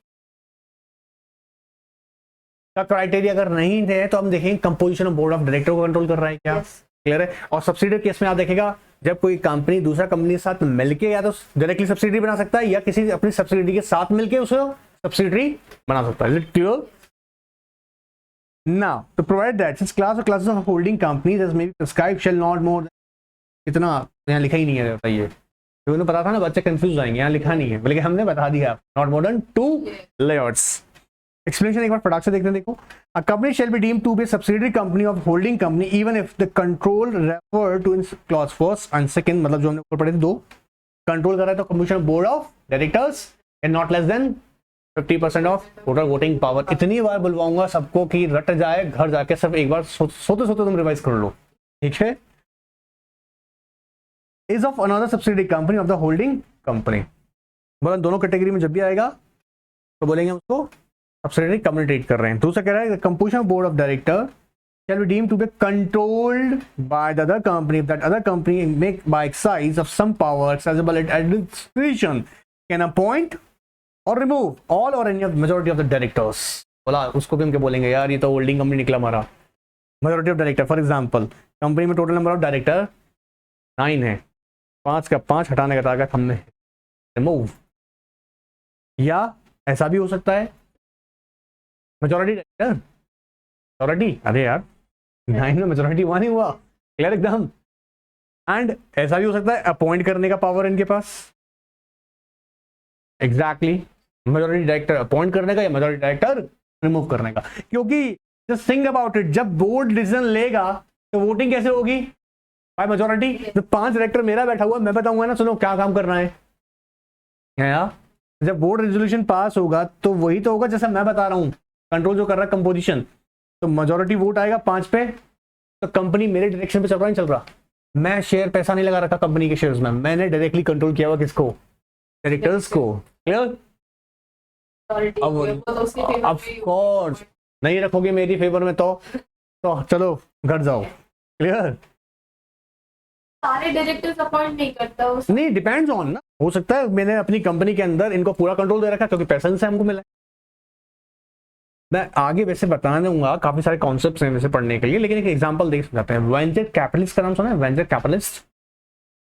का क्राइटेरिया अगर नहीं है तो हम देखेंगे composition of board of director को कंट्रोल कर रहा है क्या, क्लियर है। और सब्सिडरी केस में आप देखेगा जब कोई कंपनी दूसरा कंपनी के साथ मिलके या तो डायरेक्टली सब्सिडरी बना सकता है या किसी अपनी सब्सिडरी के साथ मिलके उसे सब्सिडरी बना सकता है, clear. Now, to provide that, since class or classes of holding companies as may be prescribed shall not more than, इतना यहाँ लिखा ही नहीं है बताइए, तो उन्हें पता था ना बच्चे कंफ्यूज हो जाएंगे, यहाँ लिखा नहीं है बल्कि हमने बता दिया not more than 2 layers। Explanation एक बार फटाक से देखते हैं, देखो a company shall be deemed to be a subsidiary company of holding company even if the control referred to in clause first and second, मतलब जो हमने ऊपर पढ़े थे दो, कंट्रोल कर रहा है तो commission board of directors and not less than 50% of total voting power. इतनी बार बुलवाऊंगा सबको कि रट जाए, घर जाके सब एक बार सोते सोते तुम रिवाइज कर लो, ठीक है। Is of another subsidiary company of the holding company, बोला दोनों कैटेगरी में जब भी आएगा तो बोलेंगे उसको सब्सिडरी कंपनी ट्रीट कर रहे हैं। दूसरा कह रहा है composition of board of director shall be deemed to be controlled by the other company if that other company make by exercise of some power accessible at administration can appoint और remove all और any majority of the directors. बोला उसको भी हम क्या बोलेंगे, यार ये तो होल्डिंग कंपनी निकला हमारा, majority of director. For example company में टोटल नंबर ऑफ डायरेक्टर 9 है, 5 का 5 हटाने का टारगेट हमने रिमूव। या ऐसा भी हो सकता है मेजॉरिटी डायरेक्टर मेजॉरिटी, अरे यार 9 में मेजॉरिटी 1 ही हुआ, क्लियर एकदम। एंड ऐसा भी हो सकता है अपॉइंट करने का पावर इनके पास, एग्जैक्टली मेजॉरिटी डायरेक्टर अपॉइंट करने का या मेजॉरिटी डायरेक्टर रिमूव करने का। क्योंकि जस्ट थिंक अबाउट इट, जब बोर्ड डिसीजन लेगा तो वोटिंग कैसे होगी, बाय मेजॉरिटी। जो 5 डायरेक्टर मेरा बैठा हुआ मैं बताऊंगा ना सुनो क्या काम करना है, या जब बोर्ड रेजोल्यूशन पास होगा तो वही तो होगा जैसा मैं बता रहा हूं, कंट्रोल जो कर रहा है कंपोजिशन, तो मेजॉरिटी वोट आएगा 5 पे, तो कंपनी मेरे डायरेक्शन पे चल रहा नहीं चल रहा। मैं शेयर पैसा नहीं लगा रखा कंपनी के शेयर्स में, मैंने डायरेक्टली कंट्रोल किया हुआ किसको, डायरेक्टर्स को, क्लियर। ऑफ कोर्स नहीं रखोगे मेरी फेवर में तो चलो घर जाओ, क्लियर। सारे डायरेक्टर्स अपॉइंट नहीं करता उस नहीं, डिपेंड्स ऑन ना, हो सकता है मैंने अपनी कंपनी के अंदर इनको पूरा कंट्रोल दे रखा क्योंकि पैसा से हमको मिला। मैं आगे वैसे बता दूंगा, काफी सारे कॉन्सेप्ट्स हैं वैसे पढ़ने के लिए, लेकिन एक एग्जांपल देख सकते हैं। वेंचर कैपिटलिस्ट का नाम सुना है, वेंचर कैपिटलिस्ट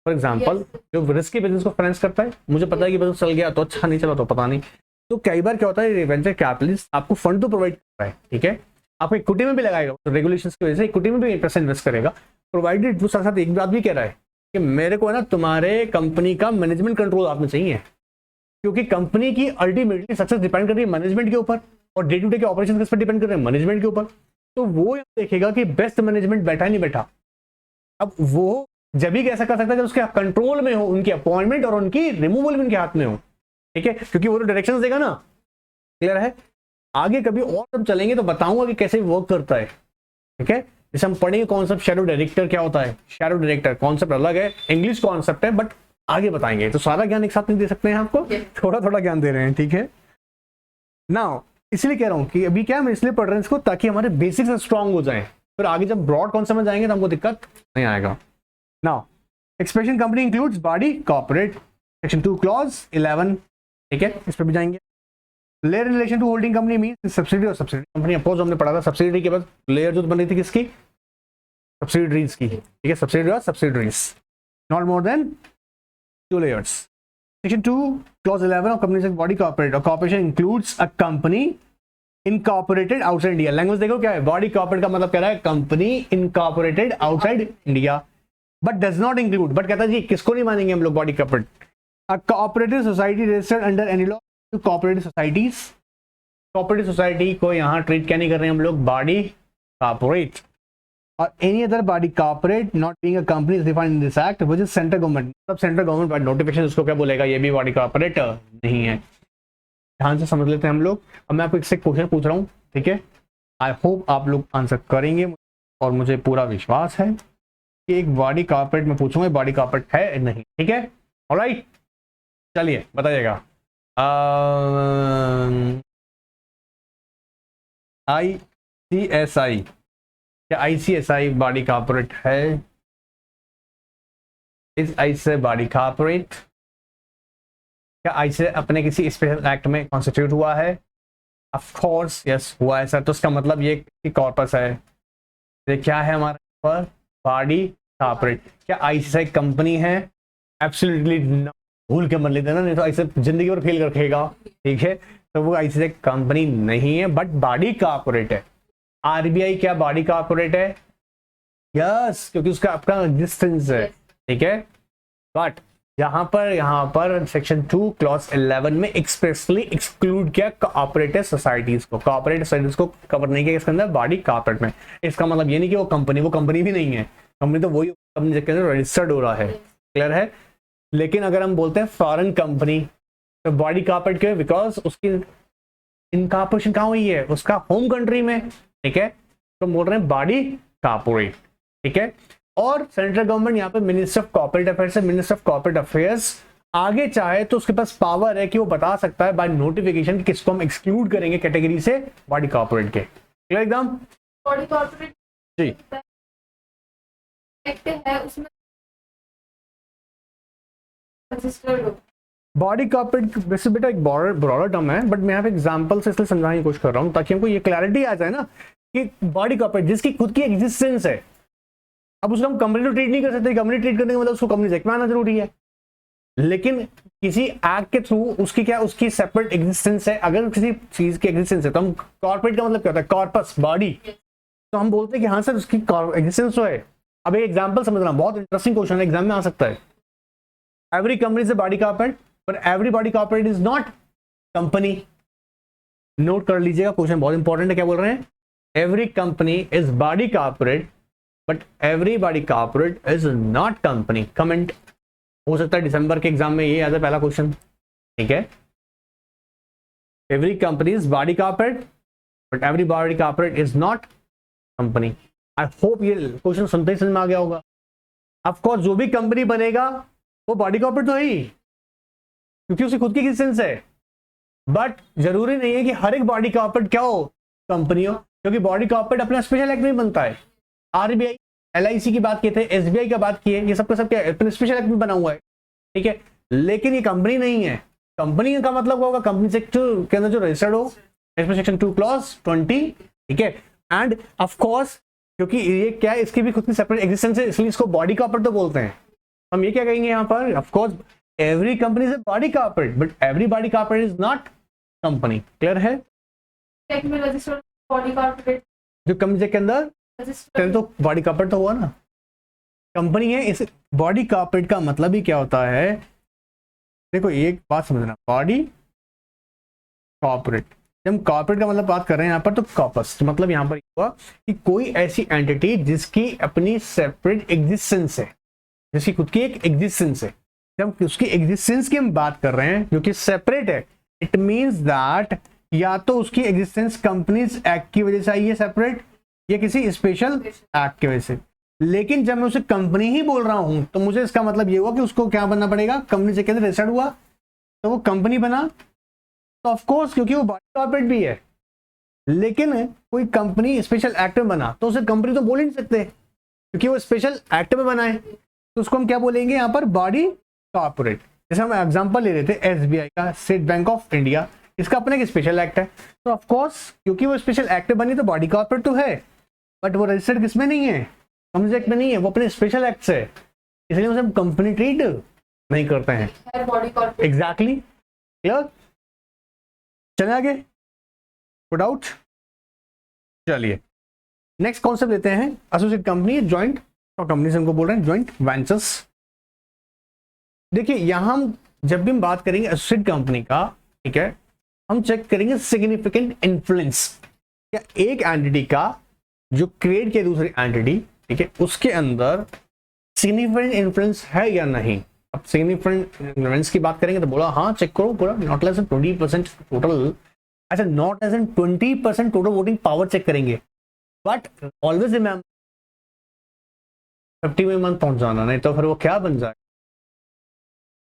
फॉर एग्जांपल, जो रिस्की बिजनेस को फाइनेंस करता है। मुझे पता है कि बिजनेस चल गया तो अच्छा, नहीं चला तो पता नहीं। तो कई बार क्या होता है, वेंचर कैपिटलिस्ट आपको फंड तो प्रोवाइड कर रहा है, ठीक है, आपको इक्विटी में भी लगाएगा, तो रेगुलेशंस की वजह से इक्विटी में भी पैसा इन्वेस्ट करेगा, प्रोवाइडेड वो साथ साथ एक बात भी कह रहा है कि मेरे को है ना तुम्हारे कंपनी का मैनेजमेंट कंट्रोल आप में चाहिए, क्योंकि कंपनी की अल्टीमेटली सक्सेस डिपेंड कर रही है मैनेजमेंट के ऊपर, और डे टू डे के ऑपरेशन किस पर डिपेंड कर रहे हैं, मैनेजमेंट के ऊपर। तो वो देखेगा कि बेस्ट मैनेजमेंट बैठा नहीं बैठा, अब वो जब भी कैसा कर सकता है जब उसके कंट्रोल में हो, उनकी अपॉइंटमेंट और उनकी रिमूवल भी उनके हाथ में हो, ठीक है, क्योंकि वो तो डायरेक्शंस देगा ना। क्लियर है? आगे कभी और जब चलेंगे तो बताऊंगा कि कैसे वर्क करता है, ठीक है। जैसे हम पढ़ेंगे कॉन्सेप्ट शैडो डायरेक्टर क्या होता है, शैडो डायरेक्टर कॉन्सेप्ट अलग है, इंग्लिश कॉन्सेप्ट है, बट आगे बताएंगे, तो सारा ज्ञान एक साथ नहीं दे सकते हैं आपको, थोड़ा थोड़ा ज्ञान दे रहे हैं, ठीक है ना। इसलिए कह रहा हूं कि अभी क्या हम इसलिए पढ़ रहे हैं इसको ताकि हमारे बेसिक्स स्ट्रांग हो जाएं, फिर आगे जब ब्रॉड कॉन्सेप्ट में जाएंगे तो हमको दिक्कत नहीं आएगा। Now expression company includes body corporate, section 2 clause 11, ठीक है, इस पर भी जाएंगे। Layer in relation to holding company means subsidy or subsidy company. Suppose हमने पढ़ा था सब्सिडी के बाद लेयर जो बन रही थी किसकी, सब्सिडरीज की, ठीक है, सब्सिडी और subsidiaries not more than 2 layers। Section 2 clause 11 of company body corporate or corporation includes a company incorporated outside India. Language देखो क्या है, बॉडी कॉर्पोरेट का मतलब कह रहा है company incorporated outside India, but does not include, but कहता है जी किसको नहीं मानेंगे हम लोग body corporate, a cooperative society registered under any law to cooperative societies. Cooperative society को यहाँ ट्रीट क्या नहीं कर रहे हैं हम लोग, बॉडी कॉर्पोरेट, और any other body corporate not being a company is defined in this act which is central government. मतलब सेंट्रल गवर्नमेंट बाय नोटिफिकेशन उसको क्या बोलेगा, ये भी बॉडी कॉर्पोरेट नहीं है। ध्यान से समझ लेते हैं हम लोग। अब मैं आपको इससे क्वेश्चन पूछ रहा हूँ, ठीक है, आई होप आप लोग आंसर करेंगे और मुझे पूरा विश्वास है कि एक बॉडी कॉर्पोरेट में पूछूंगा बॉडी कॉर्पोरेट है नहीं, ठीक है, ऑलराइट। चलिए बताइएगा, ICSI, क्या ICSI बॉडी कॉर्पोरेट है? इस ICSI बॉडी कॉर्पोरेट, क्या ICSI अपने किसी स्पेशल एक्ट में कॉन्स्टिट्यूट हुआ है? ऑफ कोर्स यस हुआ है सर। तो इसका मतलब ये कॉर्पस है, ये क्या है हमारे पर बॉडी कॉर्पोरेट। क्या ICSI कंपनी है? एब्सोल्युटली भूल के मत लेते ना, नहीं तो ऐसे जिंदगी भर फेल रखेगा, ठीक है। तो वो ICSI कंपनी नहीं है बट बॉडी कॉर्पोरेट है। RBI क्या बॉडी कॉर्पोरेट है? यस, क्योंकि उसका अपना एग्जिस्टेंस है, ठीक है। बट यहाँ पर सेक्शन 2 क्लॉज 11 में एक्सप्रेसली एक्सक्लूड किया कोऑपरेटिव सोसाइटीज को, कोऑपरेटिव सोसाइटीज को कवर नहीं किया इसके अंदर बॉडी कॉर्पोरेट में। इसका मतलब ये नहीं कि वो कंपनी भी नहीं है, कंपनी तो वही कंपनी जिसके अंदर रजिस्टर्ड हो रहा है, क्लियर है। लेकिन अगर हम बोलते हैं फॉरेन कंपनी तो बॉडी कॉर्पोरेट क्यों, बिकॉज उसकी इनकॉर्पोरेशन कहाँ हुई है, उसका होम कंट्री में, ठीक है, तो बोल रहे हैं बॉडी कॉर्पोरेट, ठीक है। और सेंट्रल गवर्नमेंट यहाँ पे मिनिस्टर ऑफ कॉर्पोरेट अफेयर्स है, मिनिस्टर ऑफ कॉर्पोरेट अफेयर्स आगे चाहे तो उसके पास पावर है कि वो बता सकता है बाय नोटिफिकेशन कि किसको हम एक्सक्लूड करेंगे कैटेगरी से बॉडी कॉर्पोरेट के, क्लियर एकदम। बॉडी कॉर्पोरेट जी एक्ट है उसमें रजिस्टर्ड हो। बॉडी कॉर्पोरेट वैसे बेटा एक ब्रॉडर टर्म है, बट मैं यहाँ पे एग्जांपल से इसलिए समझाने की कोशिश कर रहा हूँ ताकि हमको ये क्लैरिटी आ जाए ना कि बॉडी कॉर्पोरेट जिसकी खुद की एग्जिस्टेंस है, अब उसको हम कंपनी तो ट्रीट नहीं कर सकते, कंपनी ट्रीट करने का मतलब उसको कंपनी एक्ट में आना जरूरी है, लेकिन किसी एक्ट के थ्रू उसकी क्या, उसकी सेपरेट एग्जिस्टेंस है। अगर किसी चीज की एग्जिस्टेंस है तो हम कॉर्पोरेट का मतलब क्या होता है, कॉर्पस बॉडी, तो हम बोलते हैं कि हाँ सर उसकी एग्जिस्टेंस तो है। अब एक एग्जांपल समझना, बहुत इंटरेस्टिंग क्वेश्चन है, एग्जाम में आ सकता है। Every company is a body corporate but every body corporate is not company. Note कर लीजिएगा, क्वेश्चन बहुत इंपॉर्टेंट है। क्या बोल रहे हैं? Every company is body corporate but every body corporate is not company. Comment हो सकता है दिसंबर के एग्जाम में ये आ जाए पहला क्वेश्चन, ठीक है। Every company is body corporate but every body corporate is not company. I hope ये क्वेश्चन सुनते ही समझ में आ गया होगा। ऑफ कोर्स जो भी कंपनी बनेगा वो बॉडी कॉर्पोरेट तो है ही, क्योंकि उसकी खुद की एग्जिस्टेंस है, बट जरूरी नहीं है कि हर एक बॉडी कॉर्पोरेट क्या हो, कंपनी हो, क्योंकि बॉडी कॉर्पोरेट अपना स्पेशल एक्ट में बनता है। RBI LIC की बात किए थे, SBI की बात की है, ये सबका सब क्या है, अपने स्पेशल एक्ट में बना हुआ है, ठीक है। लेकिन ये कंपनी नहीं है। कंपनी का मतलब होगा कंपनी सेक्टर के अंदर जो रजिस्टर्ड हो, सेक्शन 2 क्लॉज 20, ठीक है। एंड ऑफ कोर्स क्योंकि ये क्या है, इसकी भी खुद की सेपरेट एग्जिस्टेंस है, इसलिए इसको बॉडी कॉर्पोरेट तो बोलते हैं। हम ये क्या कहेंगे यहाँ पर, of course every company is a body corporate but every body corporate is not company. Clear है? एक्ट में रजिस्टर्ड बॉडी कॉर्पोरेट जो कंपनी के अंदर रजिस्टर्ड तो बॉडी कॉर्पोरेट तो हुआ ना, कंपनी है। इस बॉडी कॉर्पोरेट का मतलब ही क्या होता है, देखो एक बात समझना, बॉडी कॉर्पोरेट जब हम कॉर्पोरेट का मतलब बात कर रहे हैं यहाँ पर, तो कॉर्पस मतलब यहाँ पर हुआ कि कोई ऐसी एंटिटी जिसकी अपनी सेपरेट एग्जिस्टेंस है, जिसकी खुद की एक एग्जिस्टेंस है। जब उसकी एग्जिस्टेंस की हम बात कर रहे हैं जो कि सेपरेट है, इट मींस दैट या तो उसकी एग्जिस्टेंस कंपनीज एक्ट की वजह से आई है सेपरेट, या किसी स्पेशल एक्ट की वजह से। लेकिन जब मैं उसे कंपनी ही बोल रहा हूं तो मुझे इसका मतलब ये हुआ कि उसको क्या बनना पड़ेगा, कंपनी से कहते रजिस्टर्ड हुआ तो वो कंपनी बना, तो ऑफ कोर्स क्योंकि वो बॉडी कॉर्पोरेट भी है। लेकिन कोई कंपनी स्पेशल एक्ट में बना तो उसे कंपनी तो बोल ही नहीं सकते, क्योंकि वो स्पेशल एक्ट में बना है, तो उसको हम क्या बोलेंगे यहाँ पर, बॉडी कॉर्पोरेट। जैसे हम एग्जांपल ले रहे थे एसबीआई का, स्टेट बैंक ऑफ इंडिया, इसका अपना एक स्पेशल एक्ट है, तो ऑफ कोर्स क्योंकि वो स्पेशल एक्ट बनी तो बॉडी कॉर्पोरेट तो है, बट वो रजिस्टर्ड किसमें नहीं है, कंपनी एक्ट में नहीं है, वो अपने स्पेशल एक्ट से, इसलिए उसे हम कंपनी ट्रीट नहीं करते हैं। Body corporate. Exactly, clear. चले आगे, पुट आउट। चलिए नेक्स्ट कॉन्सेप्ट लेते हैं, एसोसिएट कंपनी, ज्वाइंट कंपनी से हमको बोल रहे हैं ज्वाइंट वेंचर्स। देखिए यहां हम जब भी हम बात करेंगे एसोसिएट कंपनी का, ठीक है, हम चेक करेंगे सिग्निफिकेंट इन्फ्लुएंस, या एक एंटिटी का जो क्रिएट किया दूसरी एंटिटी, ठीक है, उसके अंदर सिग्निफिकेंट इन्फ्लुएंस है या नहीं। अब सिग्निफिकेंट इन्फ्लुएंस की बात करेंगे तो बोला हाँ चेक करो पूरा, नॉट लेस देन 20% टोटल, अच्छा not less than 20% total voting power check करेंगे, बट ऑलवेज रिमेंबर 50 में मंथ पहुंच जाना, नहीं तो फिर वो क्या बन जाए,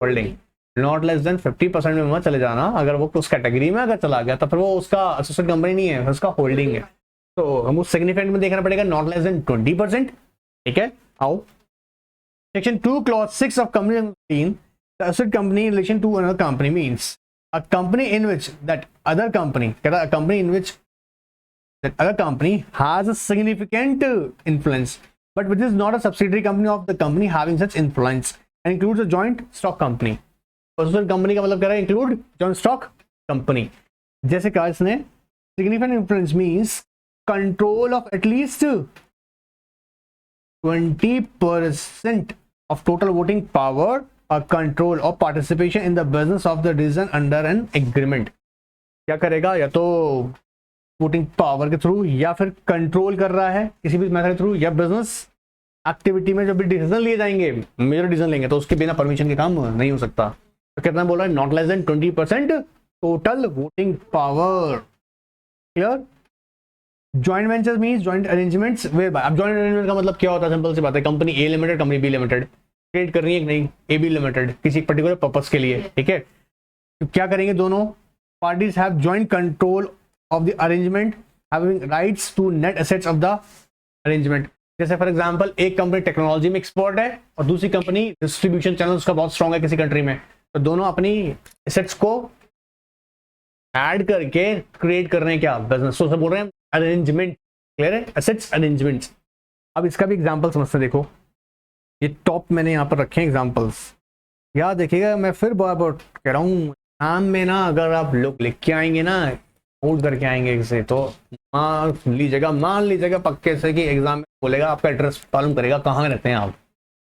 होल्डिंग। नॉट लेस देन 50% में मत चले जाना, अगर वो उस कैटेगरी में अगर चला गया तो फिर वो उसका एसोसिएट कंपनी नहीं है, उसका होल्डिंग है। तो हम उस सिग्निफिकेंट में देखना पड़ेगा नॉट लेस देन 20%, ठीक है। आओ section 2 clause 6 of company 13, the associate company in relation to another company means a company in which that other company, कहता है company in which that other company has a significant influence but which is not a subsidiary company of the company having such influence and includes a joint stock company। Associate company का मतलब कह रहा है include joint stock company. जैसे कहा इसने significant influence means control of at least 20% of total voting power or control or participation in the business of the division under an agreement। क्या करेगा, या तो वोटिंग पावर के थ्रू, या फिर कंट्रोल कर रहा है किसी भी मेथड के थ्रू, या बिजनेस एक्टिविटी में जब भी डिसीजन लिए जाएंगे, मेजर डिसीजन लेंगे तो उसके बिना परमिशन के काम नहीं हो सकता। तो कितना बोल रहा है, not less than 20% total voting power, clear. Joint venture means joint arrangements whereby. अब जॉइंट अरेंजमेंट का मतलब क्या होता है, सिंपल सी बात है, company A limited company B limited create कर रही है कि नहीं, ए बी लिमिटेड किसी पर्टिकुलर पर्पस के लिए, ठीक है। तो क्या करेंगे, दोनों parties have joint control of the arrangement having rights to net assets of the arrangement। जैसे फॉर एग्जांपल एक कंपनी टेक्नोलॉजी में एक्सपर्ट है और दूसरी कंपनी डिस्ट्रीब्यूशन चैनल उसका बहुत स्ट्रांग है किसी कंट्री में, तो दोनों अपनी एसेट्स को ऐड करके क्रिएट कर रहे हैं क्या, बिजनेस। तो बोल रहे हैं अरेंजमेंट, क्लियर है, एसेट्स अरेंजमेंट्स। अब इसका भी एग्जांपल समझते हैं, देखो ये टॉप मैंने यहाँ पर रखे हैं एग्जांपल्स, याद देखिएगा। मैं फिर बार बार कह रहा हूँ, एग्जाम में ना अगर आप लोग लिख के आएंगे ना, नोट करके आएंगे इसे, तो मान लीजिएगा पक्के से कि एग्जाम में बोलेगा आपका एड्रेस मालूम करेगा कहाँ रहते हैं आप,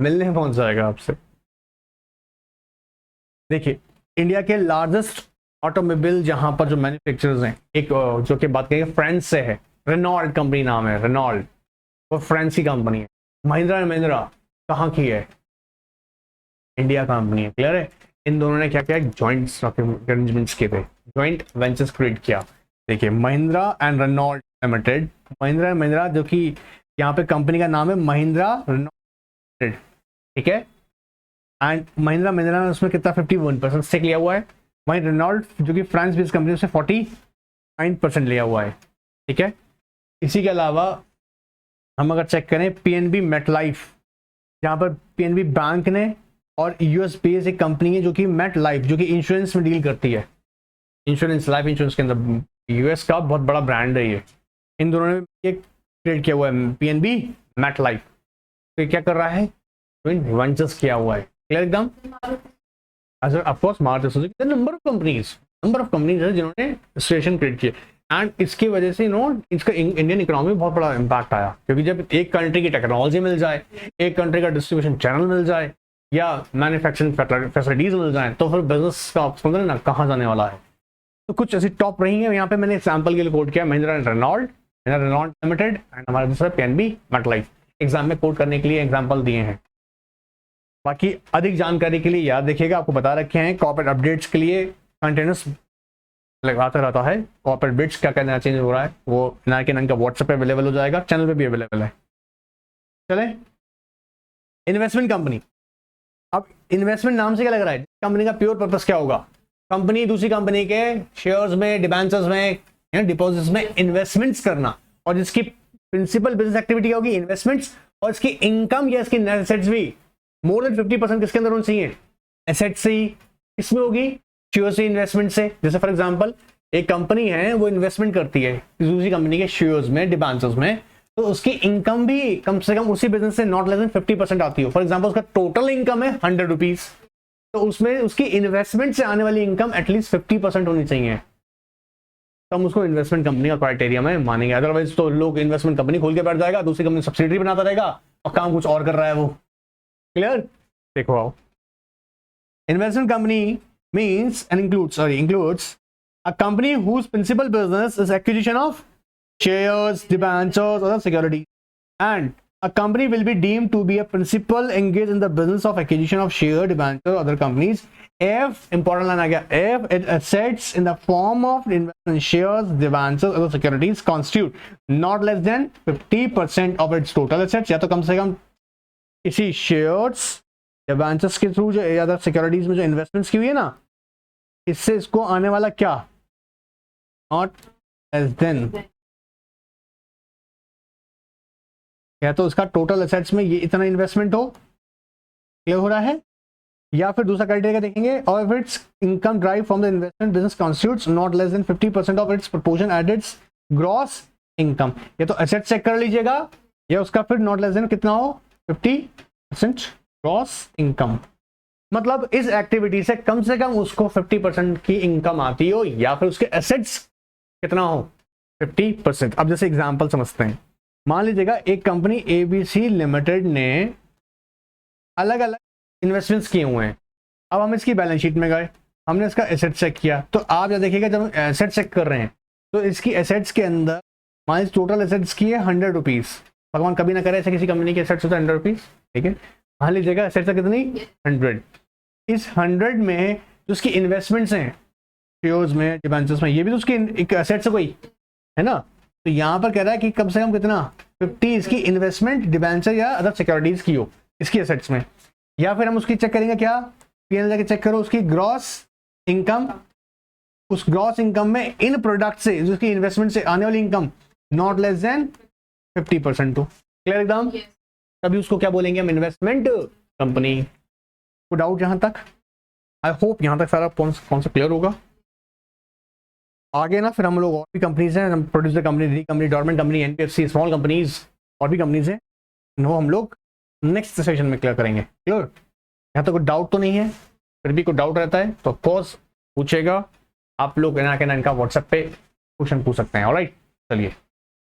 मिलने पहुंच जाएगा आपसे। देखिए इंडिया के लार्जेस्ट ऑटोमोबाइल जहां पर जो मैन्युफैक्चरर्स हैं, एक जो कि बात करेंगे फ्रांस से है, रेनॉल्ट कंपनी नाम है, रेनॉल्ट, वो फ्रांस की कंपनी है। महिंद्रा एंड महिंद्रा कहाँ की है, इंडिया कंपनी है, क्लियर है। इन दोनों ने क्या किया, जॉइंट स्टॉक अरेंजमेंट्स किए थे, जॉइंट वेंचर्स क्रिएट किया। देखिए Mahindra and Renault limited, Mahindra and Mahindra जो कि यहाँ पे कंपनी का नाम है महिंद्रा रेनॉल्ट लिमिटेड, ठीक है। एंड महिंद्रा ने उसमें कितना 51% स्टेक लिया हुआ है, वहीं रेनॉल्ट जो कि फ्रांस बेस्ड कंपनी उसने 49% लिया हुआ है, ठीक है। इसी के अलावा हम अगर चेक करें पीएनबी मेटलाइफ, जहाँ पर पीएनबी बैंक ने, और यूएस बेस्ड एक कंपनी है जो कि मेटलाइफ जो कि इंश्योरेंस में डील करती है, इंश्योरेंस, लाइफ इंश्योरेंस के अंदर, यूएस का बहुत बड़ा ब्रांड है ये। इन दोनों ने एक क्रिएट किया हुआ है पीएनबी मेटलाइफ। तो ये क्या कर रहा है, वेंचर्स किया हुआ है, क्लियर एकदम। Of course Maruti Suzuki, number of companies है जिन्होंने स्टेशन क्रिएट किए, एंड इसकी वजह से इसका इंडियन इकोनॉमी में बहुत बड़ा इम्पैक्ट आया, क्योंकि जब एक कंट्री की टेक्नोलॉजी मिल जाए, एक कंट्री का डिस्ट्रीब्यूशन चैनल मिल जाए, या मैन्युफैक्चरिंग फैसिलिटीज मिल जाए, तो फिर बिजनेस का आप समझ रहे ना कहाँ जाने वाला है। तो कुछ ऐसी टॉप रही है, यहाँ पे मैंने एग्जाम्पल के लिए कोड किया Mahindra and Renault limited and हमारा दूसरा पीएनबी मेटलाइफ। एग्जाम में कोड करने के लिए एग्जाम्पल दिए हैं। बाकी अधिक जानकारी के लिए याद रखिएगा, आपको बता रखे हैं कॉर्पोरेट अपडेट्स के लिए कंटिन्यूस लगाता रहता है। कॉर्पोरेट अपडेट्स क्या क्या चेंज हो रहा है वो नारकेन का व्हाट्सएप पे अवेलेबल हो जाएगा, चैनल पे भी अवेलेबल है। चले इन्वेस्टमेंट कंपनी। अब इन्वेस्टमेंट नाम से क्या लग रहा है, कंपनी का प्योर पर्पस क्या होगा, कंपनी दूसरी कंपनी के शेयर्स में, डिबेंचर्स में, डिपॉजिट्स में इन्वेस्टमेंट्स करना, और जिसकी प्रिंसिपल बिजनेस एक्टिविटी होगी इन्वेस्टमेंट्स, और इसकी इनकम या इसकी नेट एसेट्स भी मोर देन 50% किसके अंदर होनी चाहिए, एसेट्स से ही। इसमें होगी शेयर से, इन्वेस्टमेंट से। जैसे फॉर एग्जांपल एक कंपनी है वो इन्वेस्टमेंट करती है दूसरी कंपनी के शेयर्स में, डिबेंचर्स में, तो उसकी इनकम भी कम से कम उसी बिजनेस से नॉट लेस देन 50% आती हो। फॉर एग्जांपल उसका टोटल इनकम है 100 रुपीज, तो उसमें उसकी इन्वेस्टमेंट से आने वाली इनकम एटलीस्ट 50% होनी चाहिए, तो हम उसको इन्वेस्टमेंट कंपनी का क्राइटेरिया में मानेंगे। अदरवाइज तो लोग इन्वेस्टमेंट कंपनी खोल के बैठ जाएगा, दूसरी कंपनी सब्सिडरी बनाता रहेगा और काम कुछ और कर रहा है वो। क्लियर? देखो आओ, investment company means and includes a company whose principal business is acquisition of shares, debentures, or securities, and a company will be deemed to be a principal engaged in the business of acquisition of share, debenture, other companies if, important line आ गया, if it assets in the form of investment shares, debentures, other securities constitute not less than 50% of its total assets, या तो कम से कम इसी shares, debentures के through जो other securities में जो investments की हुई है ना, इससे इसको आने वाला क्या, नॉट लेस देन, या तो इसका टोटल एसेट्स में ये इतना इन्वेस्टमेंट हो, क्लियर हो रहा है, या फिर दूसरा क्राइटेरिया देखेंगे, और if it's income drive from the investment business constitutes not less than 50% of its proportion at its gross income. या तो एसेट चेक कर लीजिएगा, या उसका फिर नॉट लेस देन कितना हो, 50% ग्रॉस इनकम, मतलब इस एक्टिविटी से कम उसको 50% की इनकम आती हो, या फिर उसके एसेट्स कितना हो, 50%। अब जैसे एग्जांपल समझते हैं, मान लीजिएगा एक कंपनी एबीसी लिमिटेड ने अलग अलग इन्वेस्टमेंट्स किए हुए हैं। अब हम इसकी बैलेंस शीट में गए, हमने इसका एसेट चेक किया, तो आप या देखिएगा जब हम एसेट चेक कर रहे हैं तो इसकी एसेट्स के अंदर मान लीजिए टोटल एसेट्स की है 100 रुपीज, भगवान कभी ना करे ऐसे किसी कंपनी के एसेट्स होता है 100 रुपीज, ठीक है, मान लीजिएगा एसेट्स कितनी 100, इस 100 में जो उसकी इन्वेस्टमेंट्स हैं शेयर्स में, डिबेंचर्स में, ये भी तो उसकी एक एसेट्स है कोई, है ना, तो यहाँ पर कह रहा है कि कम से कम कितना 50 इसकी इन्वेस्टमेंट डिबेंचर या अदर सिक्योरिटीज की हो इसकी एसेट्स में। या फिर हम उसकी चेक करेंगे क्या, पीएनएल जाके चेक करो उसकी ग्रॉस इनकम, उस ग्रॉस इनकम में इन प्रोडक्ट से उसकी इन्वेस्टमेंट से आने वाली इनकम नॉट लेस देन 50% हो। क्लियर एकदम? तभी उसको क्या बोलेंगे हम, इन्वेस्टमेंट कंपनी। को डाउट यहाँ तक? आई होप यहाँ तक सारा कॉन्सेप्ट क्लियर होगा। आगे ना फिर हम लोग और भी कंपनीज हैं, producer company, D company, dormant company, NPFC, small companies और भी कंपनीज हैं, वो हम लोग नेक्स्ट सेशन में क्लियर करेंगे। क्लियर? यहाँ तो कोई डाउट तो नहीं है? फिर भी कोई डाउट रहता है तो ऑफकोर्स पूछेगा, आप लोग इनका व्हाट्सएप पे क्वेश्चन पूछ सकते हैं। ऑलराइट, चलिए।